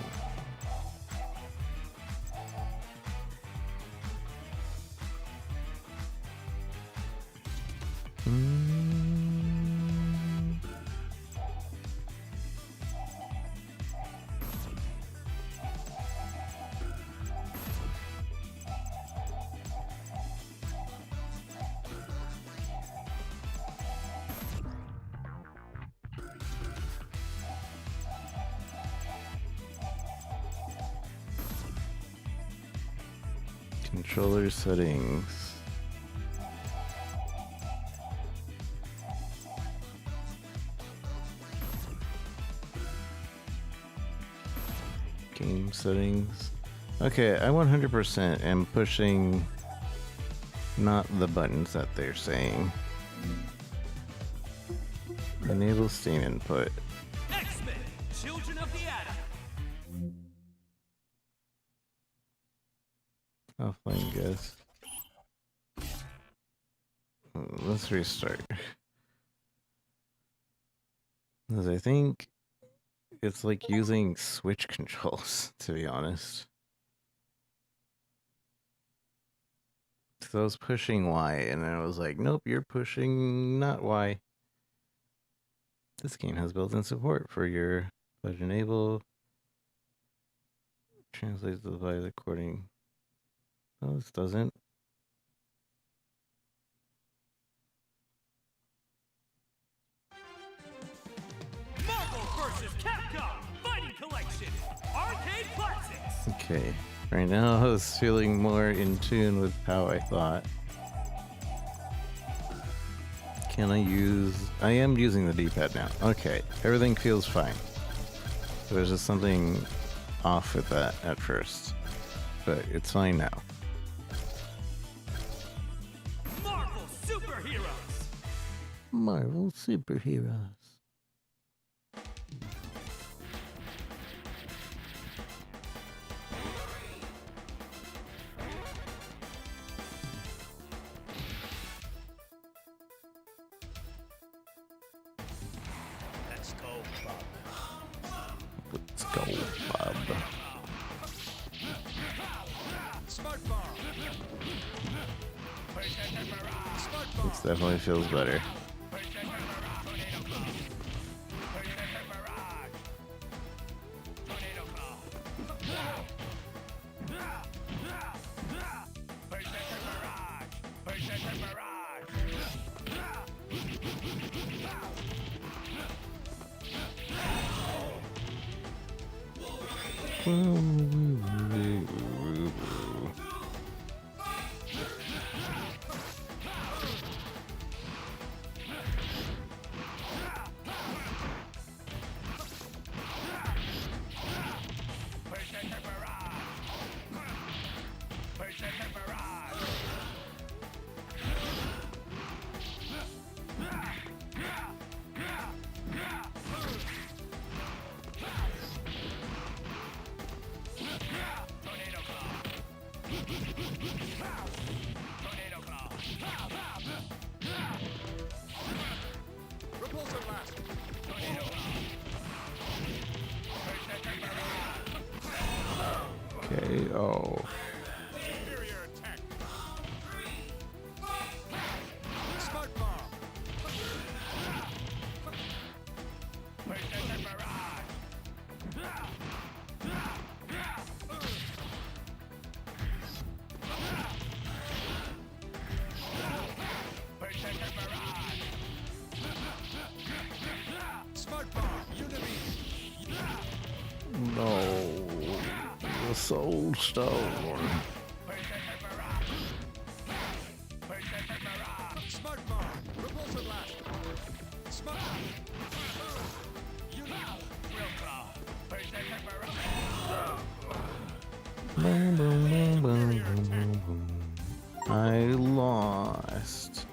Controller settings. Game settings. Okay, I 100% am pushing not the buttons that they're saying. Enable Steam input. X-Men, Children of the Atom. Offline guess. Let's restart. Because I think it's like using Switch controls, to be honest. So I was pushing Y, and then I was like, nope, you're pushing not Y. This game has built-in support for your Pledge Enable. Translates the by recording. No, this doesn't. Marvel vs. Capcom Fighting Collection. Arcade Classics. Okay. Right now I was feeling more in tune with how I thought. Can I use... I am using the D-pad now. Okay. Everything feels fine. There's just something off with that at first. But it's fine now. Marvel Superheroes. Marvel superheroes. Let's go, Bob. Let's go, bub. Smart Bomb. This definitely feels better. Okay, oh. Smart Bomb. Smart Bomb. No. The Soul Stone. Smart Bomb. Repulsor Blast. Smart Boom, boom, boom, boom, boom, boom, boom. I lost.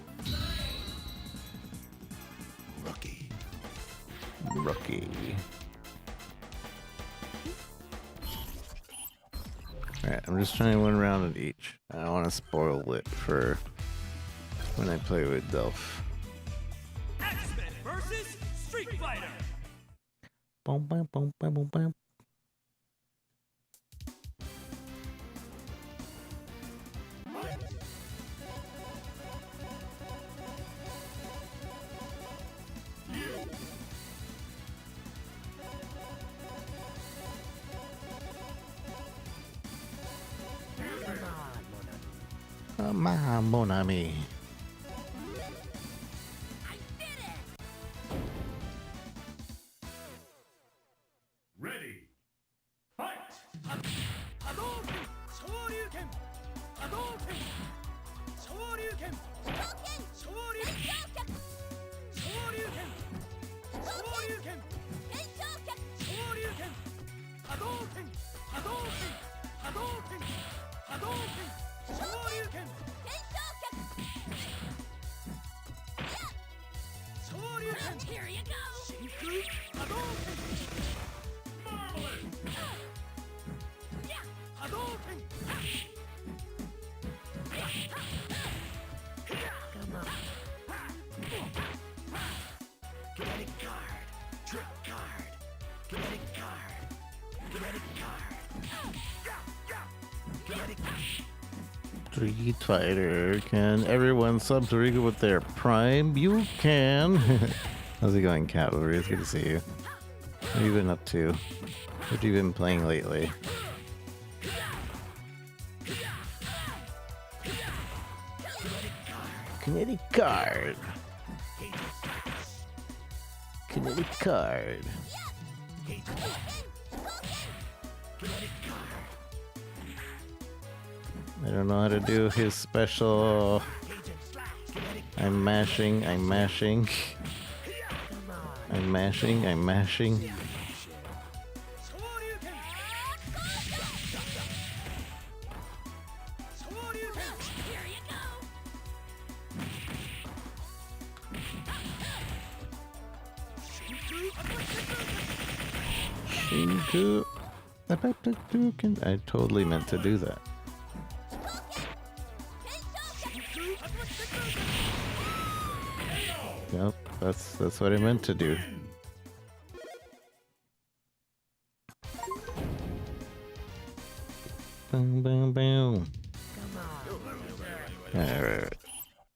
Rookie. Alright, I'm just trying one round at each. I don't want to spoil it for when I play with Delph. X-Men versus Street Fighter. Boom, boom, boom, boom, boom, boom. Come on, mon ami. Ready. Fight. Hadouken! Shoryuken! Hadouken! Shoryuken! Shoryuken! Shoryuken! Shoryuken! Shoryuken! Hadouken! Hadouken! Hadouken! Hadouken! Shoryuken! Shoryuken! Here you go! Shinku! Hadouken! Marvelous! Hadouken! Come on. Kinetic card. Trick card. Kinetic card. Kinetic card. Kinetic Street Fighter. Can everyone sub to Riku with their Prime? You can. How's it going, Cavalry? It's good to see you. What have you been up to? What have you been playing lately? Kinetic card. Kinetic card. I don't know how to do his special. I'm mashing, I'm mashing. I'm mashing, I'm mashing. Shinku. I totally meant to do that. Yep, that's what I meant to do. Boom, boom, boom. Alright.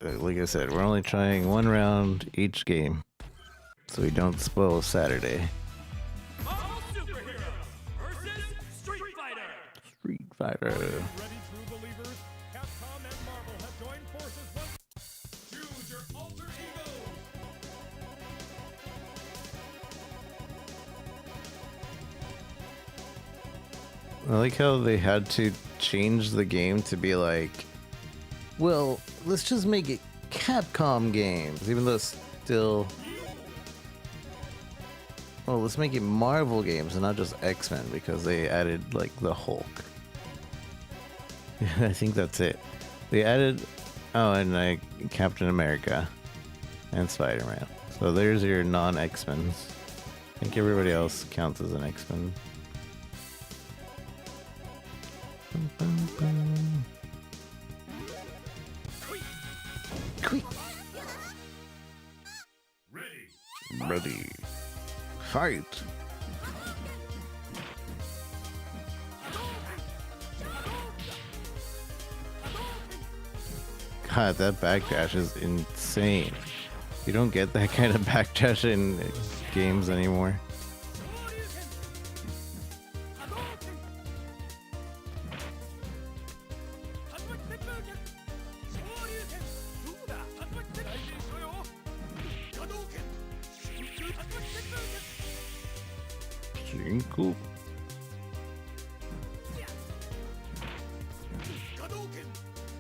Like I said, we're only trying one round each game, so we don't spoil Saturday. Marvel Superheroes versus Street Fighter. Street Fighter. Ready, true believers? Capcom and Marvel have joined forces once. Choose your alter ego. I like how they had to change the game to be like, well, let's just make it Capcom games, even though it's still. Well, let's make it Marvel games and not just X-Men because they added like the Hulk. I think that's it. They added, oh, and like Captain America and Spider-Man. So there's your non-X-Men. I think everybody else counts as an X-Men. Bum, bum, bum. Quick. Ready. Fight. God, that backdash is insane. You don't get that kind of backdash in games anymore. Shinku.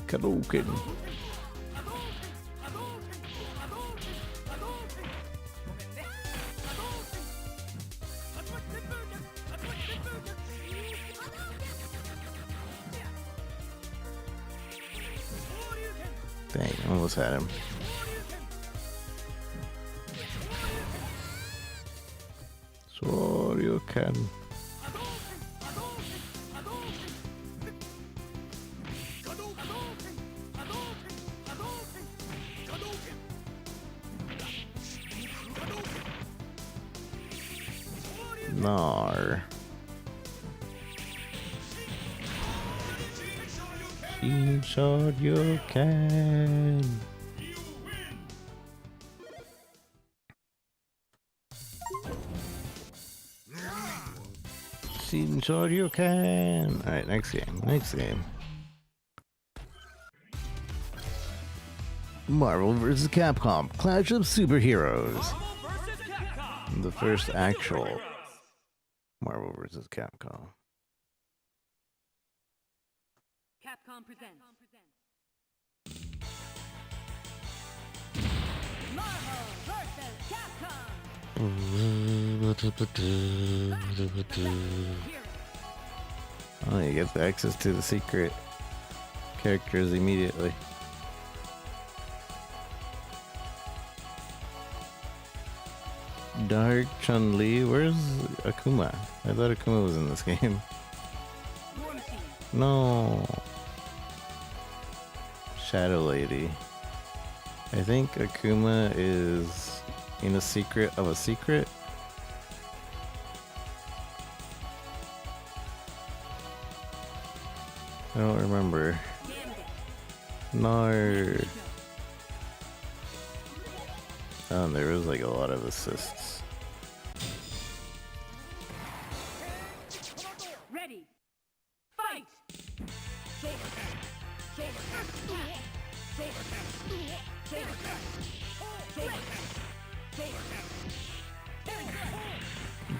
Hadouken. Dang, almost had him. Shoryuken. Nar. Screenshot you can. Screenshot you can. Alright, next game. Next game. Marvel vs. Capcom Clash of Superheroes. Marvel vs. Capcom. The first actual Marvel vs. Capcom. Capcom presents Marvel vs. Capcom. Oh, you get the access to the secret characters immediately. Dark Chun-Li, where's Akuma? I thought Akuma was in this game. No. Shadow Lady. I think Akuma is in a secret of a secret. I don't remember. No. Oh, there was like a lot of assists. Ready. Fight.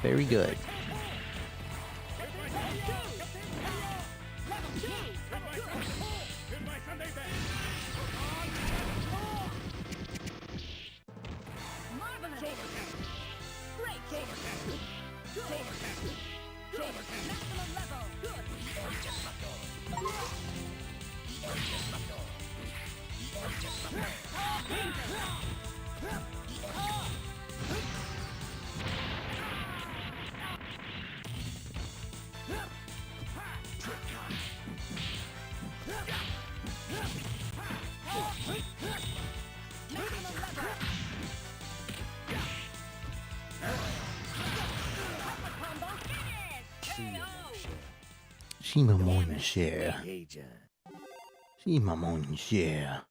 Very good. Shima mon share. Shima mon share.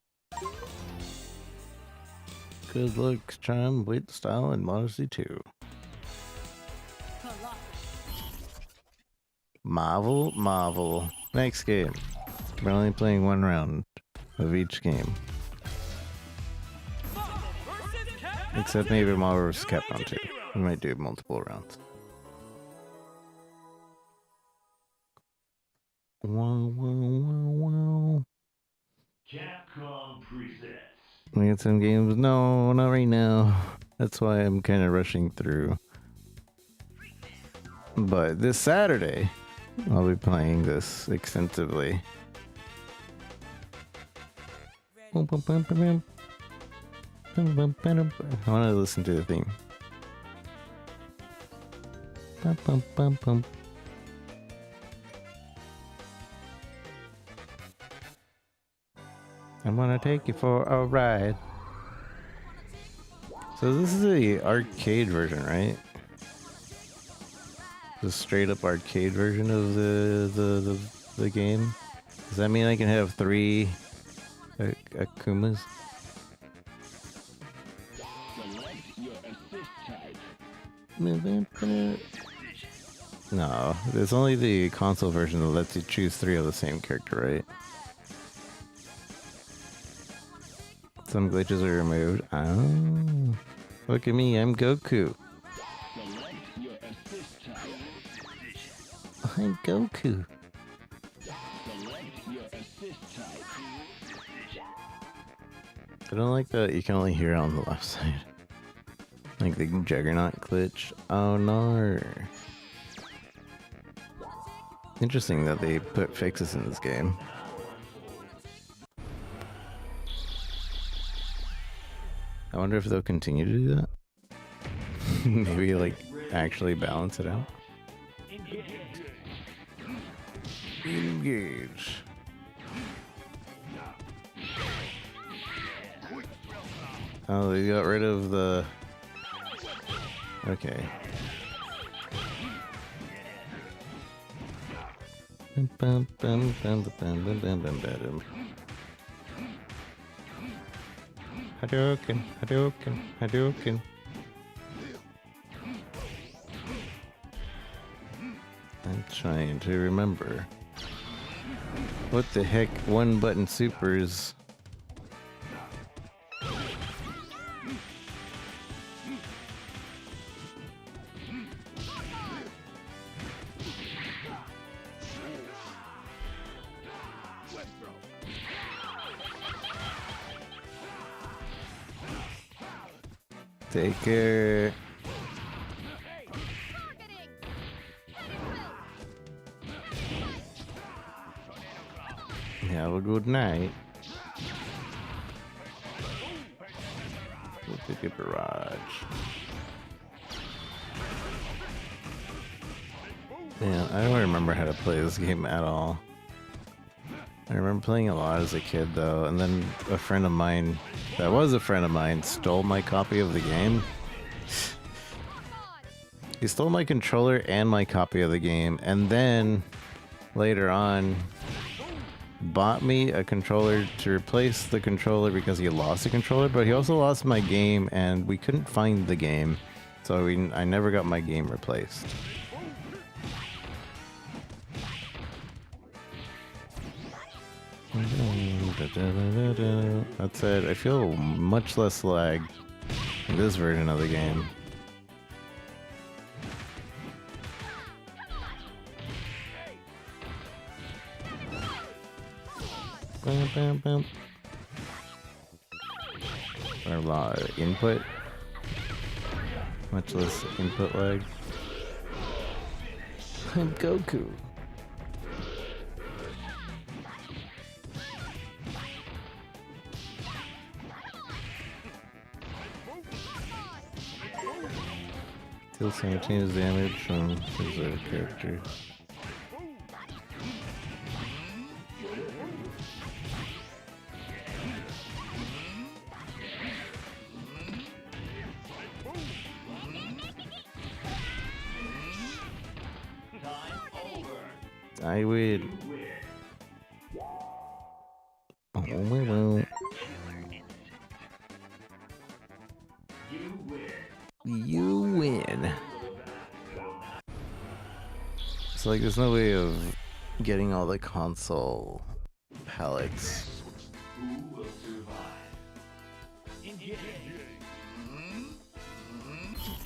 Good looks, charm, wit, style, and modesty too. Marvel. Next game. We're only playing one round of each game. Except maybe Marvel vs. Capcom 2. We might do multiple rounds. Wow. Capcom presents. We got some games. No, not right now. That's why I'm kind of rushing through. But this Saturday, I'll be playing this extensively. I want to listen to the theme. I'm gonna take you for a ride. So this is the arcade version, right? The straight up arcade version of the game. Does that mean I can have 3 Akumas? No, there's only the console version that lets you choose 3 of the same character, right? Some glitches are removed. Oh, look at me, I'm Goku. I'm Goku. I don't like that you can only hear it on the left side. Like the Juggernaut glitch. Oh no. Interesting that they put fixes in this game. I wonder if they'll continue to do that. Maybe like actually balance it out. Engage. Oh, they got rid of the... Okay. Hadouken, Hadouken, Hadouken. I'm trying to remember. What the heck? One button supers. Take care. Have a good night. Go to the barrage. Man, I don't remember how to play this game at all. I remember playing a lot as a kid though, and then a friend of mine, that was a friend of mine, stole my copy of the game. He stole my controller and my copy of the game, and then later on bought me a controller to replace the controller because he lost the controller, but he also lost my game and we couldn't find the game, so I never got my game replaced. That said, I feel much less lag in this version of the game. Bam, bam, bam. Or a lot of input. Much less input lag. I'm Goku. Deal simultaneous damage from his other character. I win. Oh, well. You win. It's like there's no way of getting all the console palettes.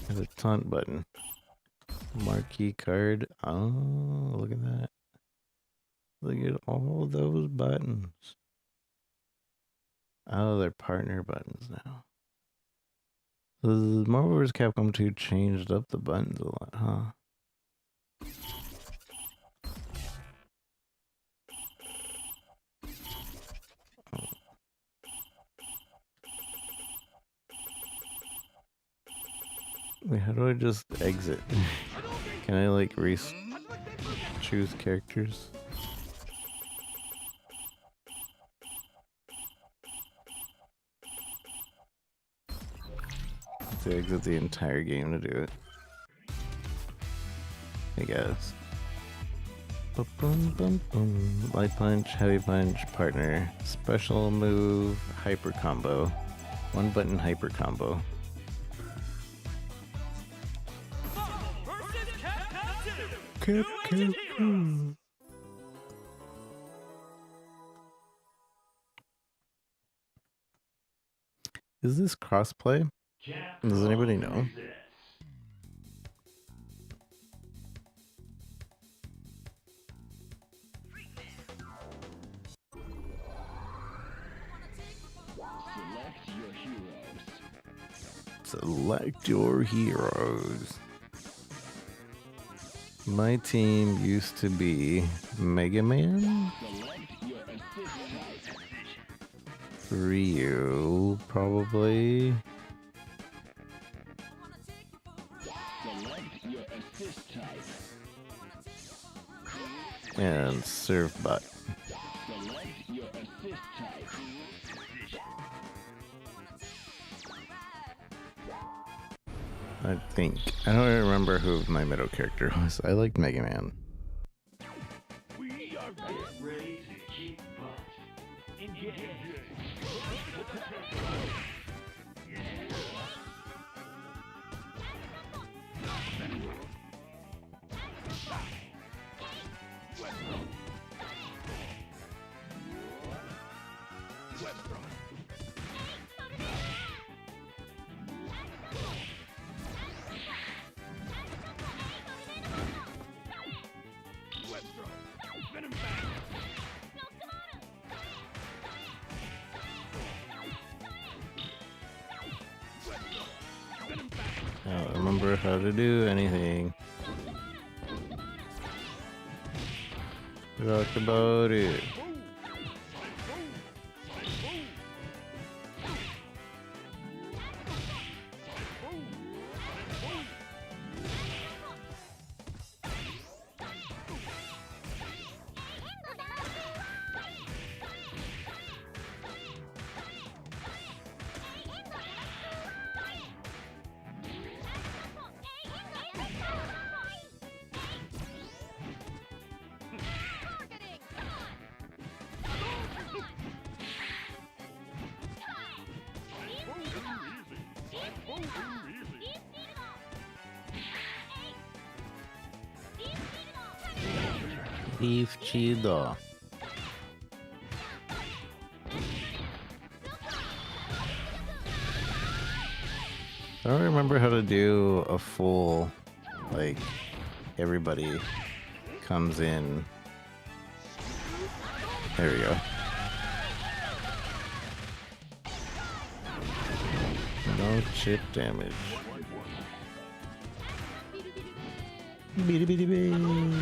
There's a taunt button. Marquee card. Oh, look at that. Look at all those buttons. Oh, they're partner buttons now. So the Marvel vs. Capcom 2 changed up the buttons a lot, huh? Wait, how do I just exit? Can I like choose characters? To exit the entire game to do it. I guess. Boom, boom, boom. Light punch, heavy punch, partner, special move, hyper combo, one button hyper combo. Capcom. Is this crossplay? Does anybody know? Select your heroes. My team used to be Mega Man, Ryu, probably. And Surf Butt. I think. I don't remember who my middle character was. I liked Mega Man. I don't remember how to do anything. Talk about it. Beef chido. I don't remember how to do a full, like, everybody comes in. There we go. No chip damage. Bitty bitty bitty.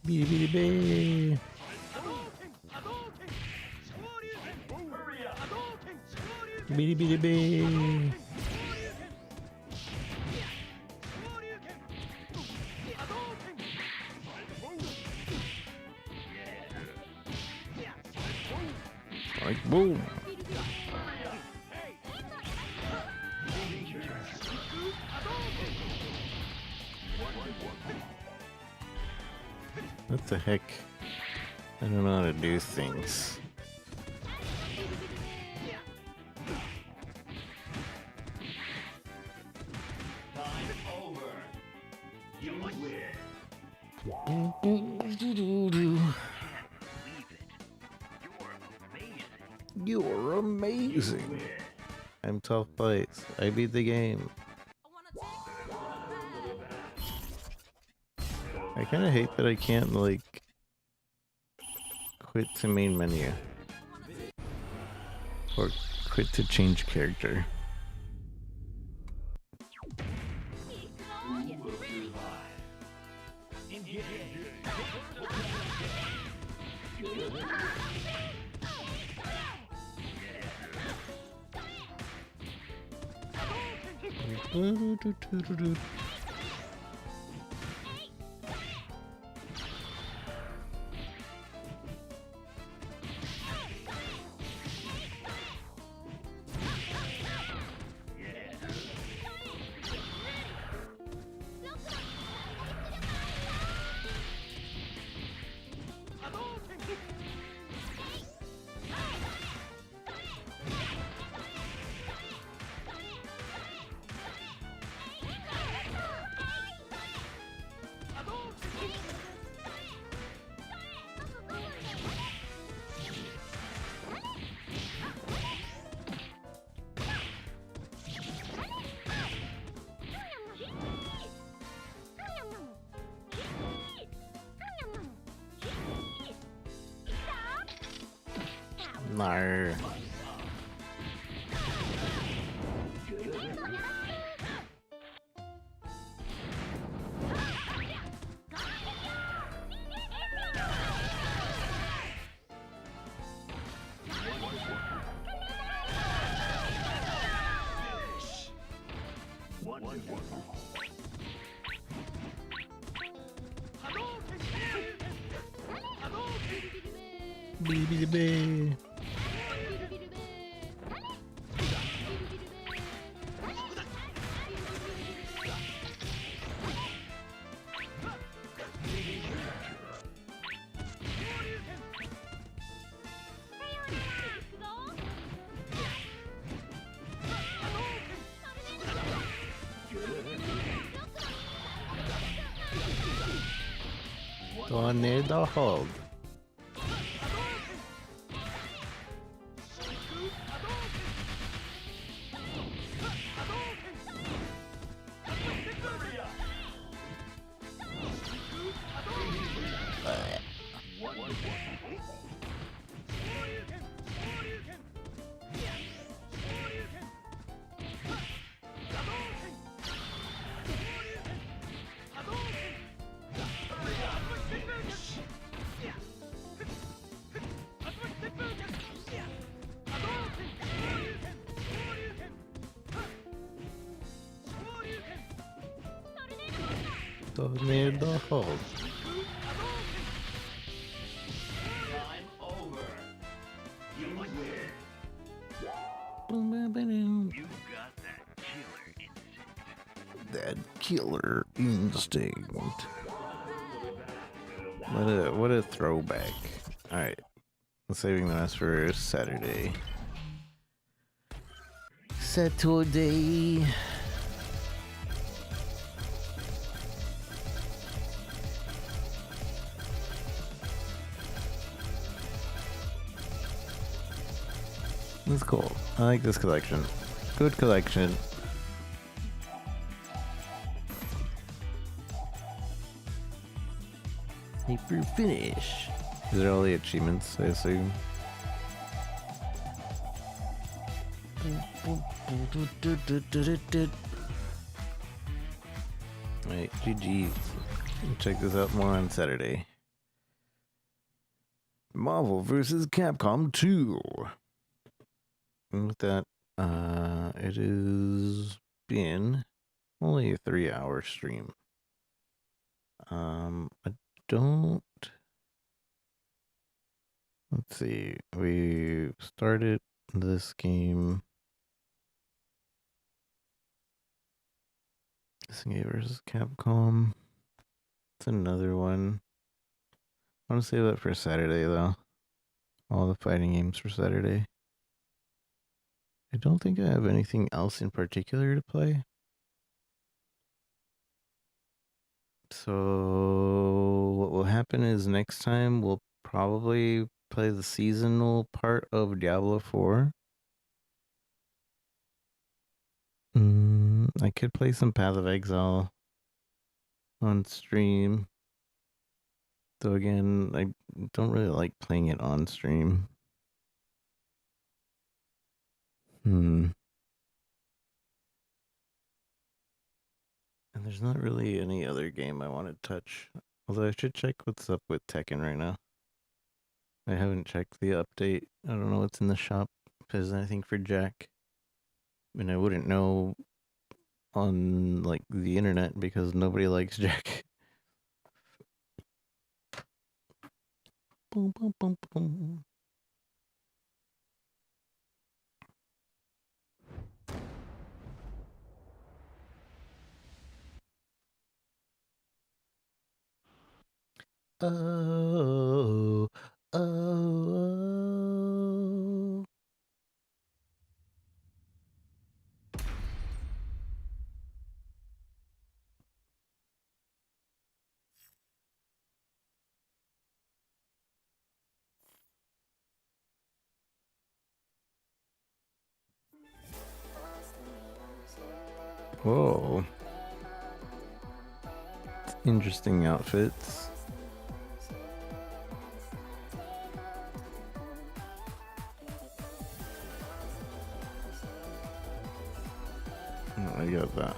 Bitty bitty bitty. Bitty bitty bitty. Like boom. What the heck? I don't know how to do things. You're amazing. I'm 12 plates. I beat the game. I kind of hate that I can't, like, quit to main menu. Or quit to change character. No. Baby. Tornado hold. near the hole. Time over. You win. Boom, boom, boom. You got that killer instinct. That killer instinct. What a throwback. Alright. I'm saving the rest for Saturday. Saturday. This is cool. I like this collection. Good collection. Paper finish. These are all the achievements, I assume. Alright, GG. Check this out more on Saturday. Marvel vs. Capcom 2. And with that, it has been only a 3-hour stream. I don't. Let's see. We started this game. Singay versus Capcom. It's another one. I want to save that for Saturday, though. All the fighting games for Saturday. I don't think I have anything else in particular to play. So what will happen is next time we'll probably play the seasonal part of Diablo 4. I could play some Path of Exile on stream. Though again, I don't really like playing it on stream. And there's not really any other game I want to touch. Although I should check what's up with Tekken right now. I haven't checked the update. I don't know what's in the shop. If there's anything for Jack. And I wouldn't know on like the internet because nobody likes Jack. Boom, boom, boom, boom. Oh, oh, oh. Whoa. Interesting outfits. Oh, I got that.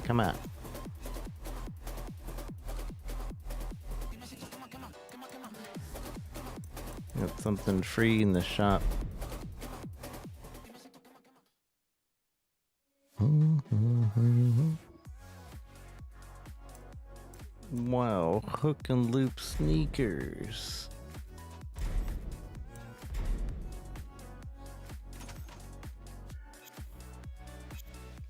Come on. Got something free in the shop. Wow, hook and loop sneakers.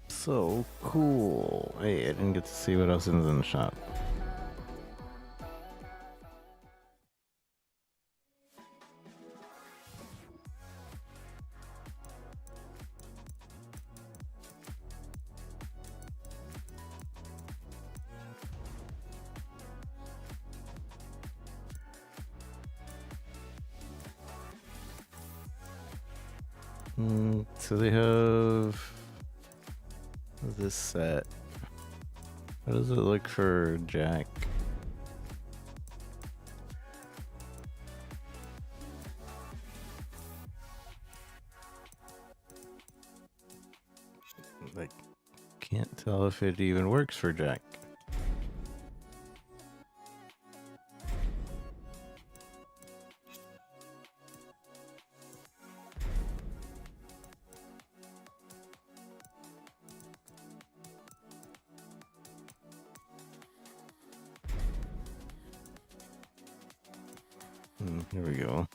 So cool. Hey, I didn't get to see what else is in the shop. So they have this set. How does it look for Jack? I can't tell if it even works for Jack. Here we go.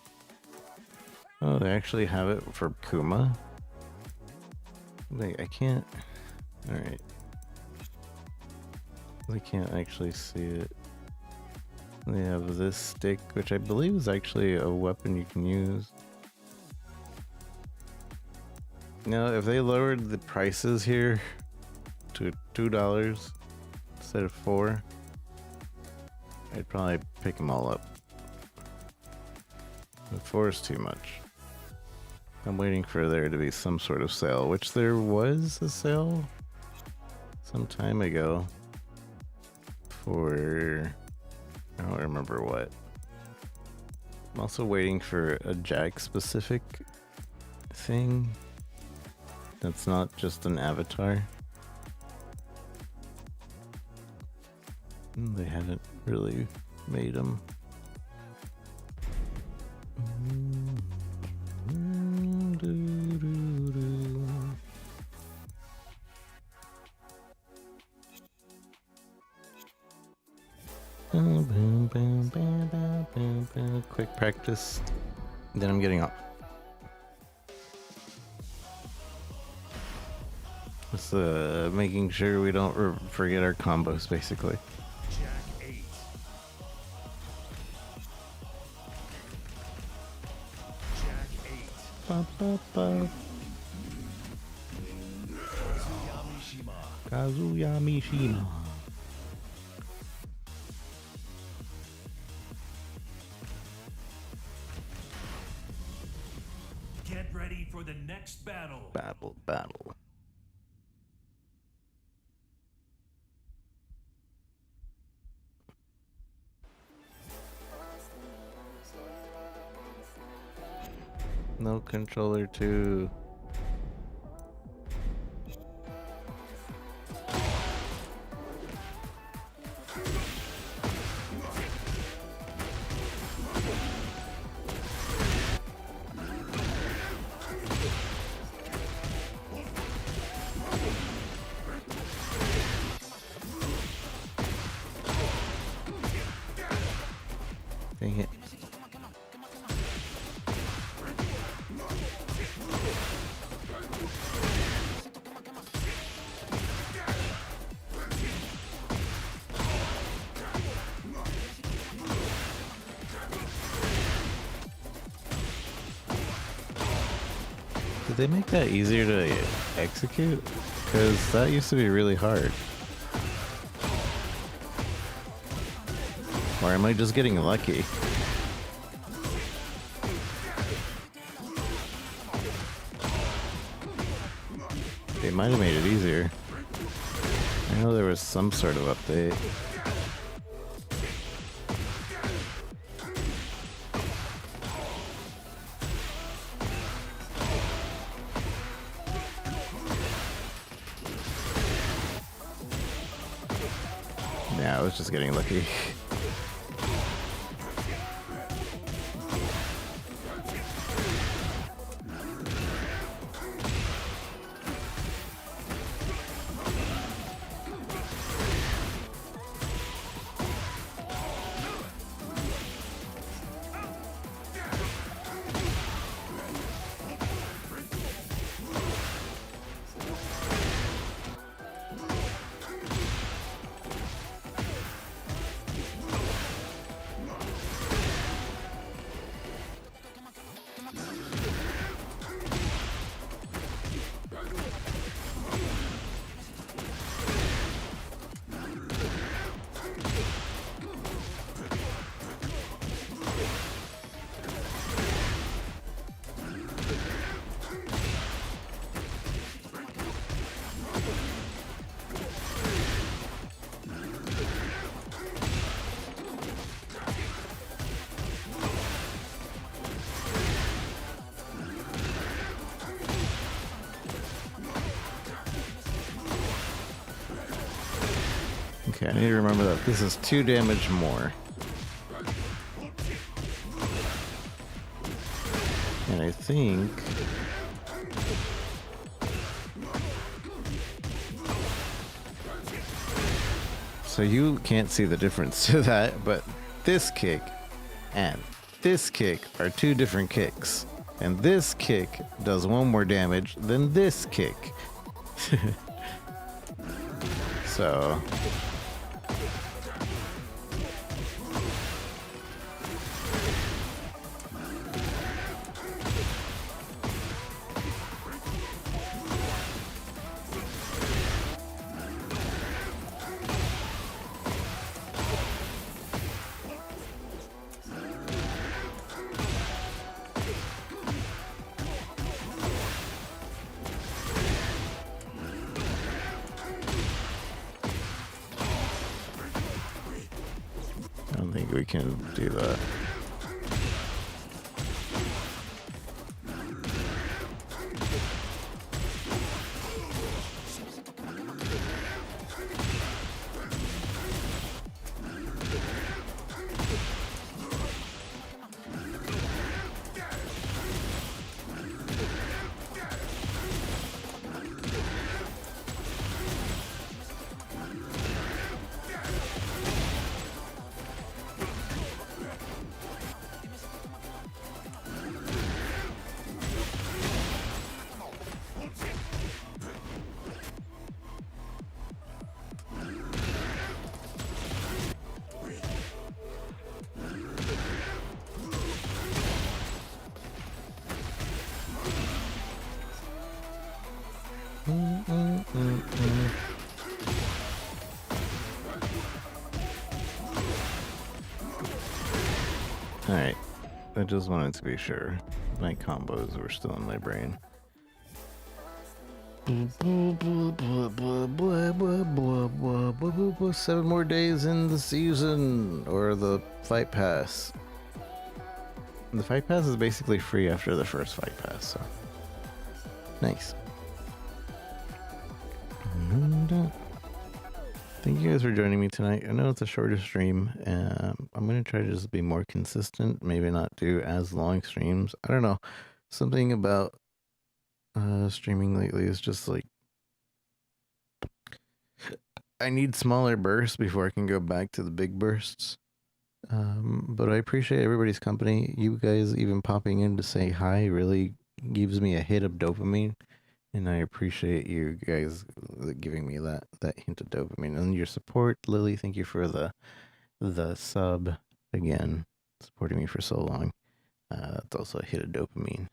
Oh, they actually have it for Kuma? Wait, I can't... Alright. I can't actually see it. They have this stick, which I believe is actually a weapon you can use. Now, if they lowered the prices here to $2 instead of $4, I'd probably pick them all up. But 4 is too much. I'm waiting for there to be some sort of sale, which there was a sale some time ago for... I don't remember what. I'm also waiting for a Jack specific thing that's not just an avatar. They haven't really made them. Quick practice, then I'm getting up. Just making sure we don't forget our combos, basically. Jack 8. Jack 8. Ba, ba, ba. Kazuya Mishima. Get ready for the next battle. Battle. No controller too. Dang it. Did they make that easier to execute? Because that used to be really hard. Or am I just getting lucky? They might have made it easier. I know there was some sort of update. Yeah, I was just getting lucky. Okay, I need to remember that this is 2 damage more. And I think... So you can't see the difference to that, but this kick and this kick are two different kicks. And this kick does one more damage than this kick. So... I don't think we can do that. Alright, I just wanted to be sure my combos were still in my brain. 7 more days in the season, or the fight pass. The fight pass is basically free after the first fight pass, so nice. And, thank you guys for joining me tonight. I know it's a shorter stream. I'm going to try to just be more consistent. Maybe not do as long streams. I don't know. Something about streaming lately is just like... I need smaller bursts before I can go back to the big bursts. But I appreciate everybody's company. You guys even popping in to say hi really gives me a hit of dopamine. And I appreciate you guys giving me that hint of dopamine and your support. Lily, thank you for the sub again, supporting me for so long. It's also a hit of dopamine.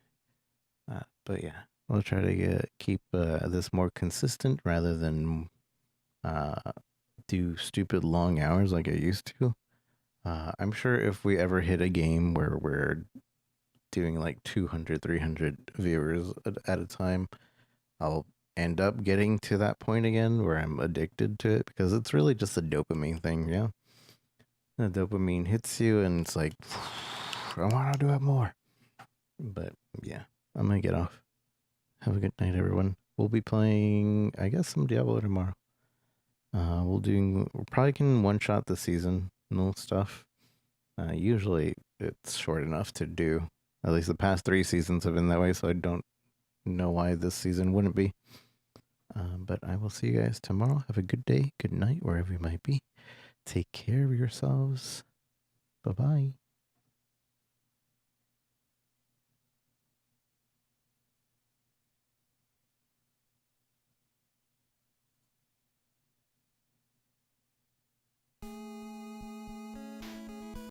But yeah, I'll try to keep this more consistent rather than do stupid long hours like I used to. I'm sure if we ever hit a game where we're doing like 200, 300 viewers at a time, I'll end up getting to that point again where I'm addicted to it, because it's really just a dopamine thing, yeah? The dopamine hits you and it's like, I want to do it more. But yeah, I'm going to get off. Have a good night, everyone. We'll be playing, I guess, some Diablo tomorrow. We're probably can one-shot the seasonal stuff. Usually it's short enough to do. At least the past 3 seasons have been that way, so I don't know why this season wouldn't be. But I will see you guys tomorrow. Have a good day, good night, wherever you might be. Take care of yourselves. Bye-bye.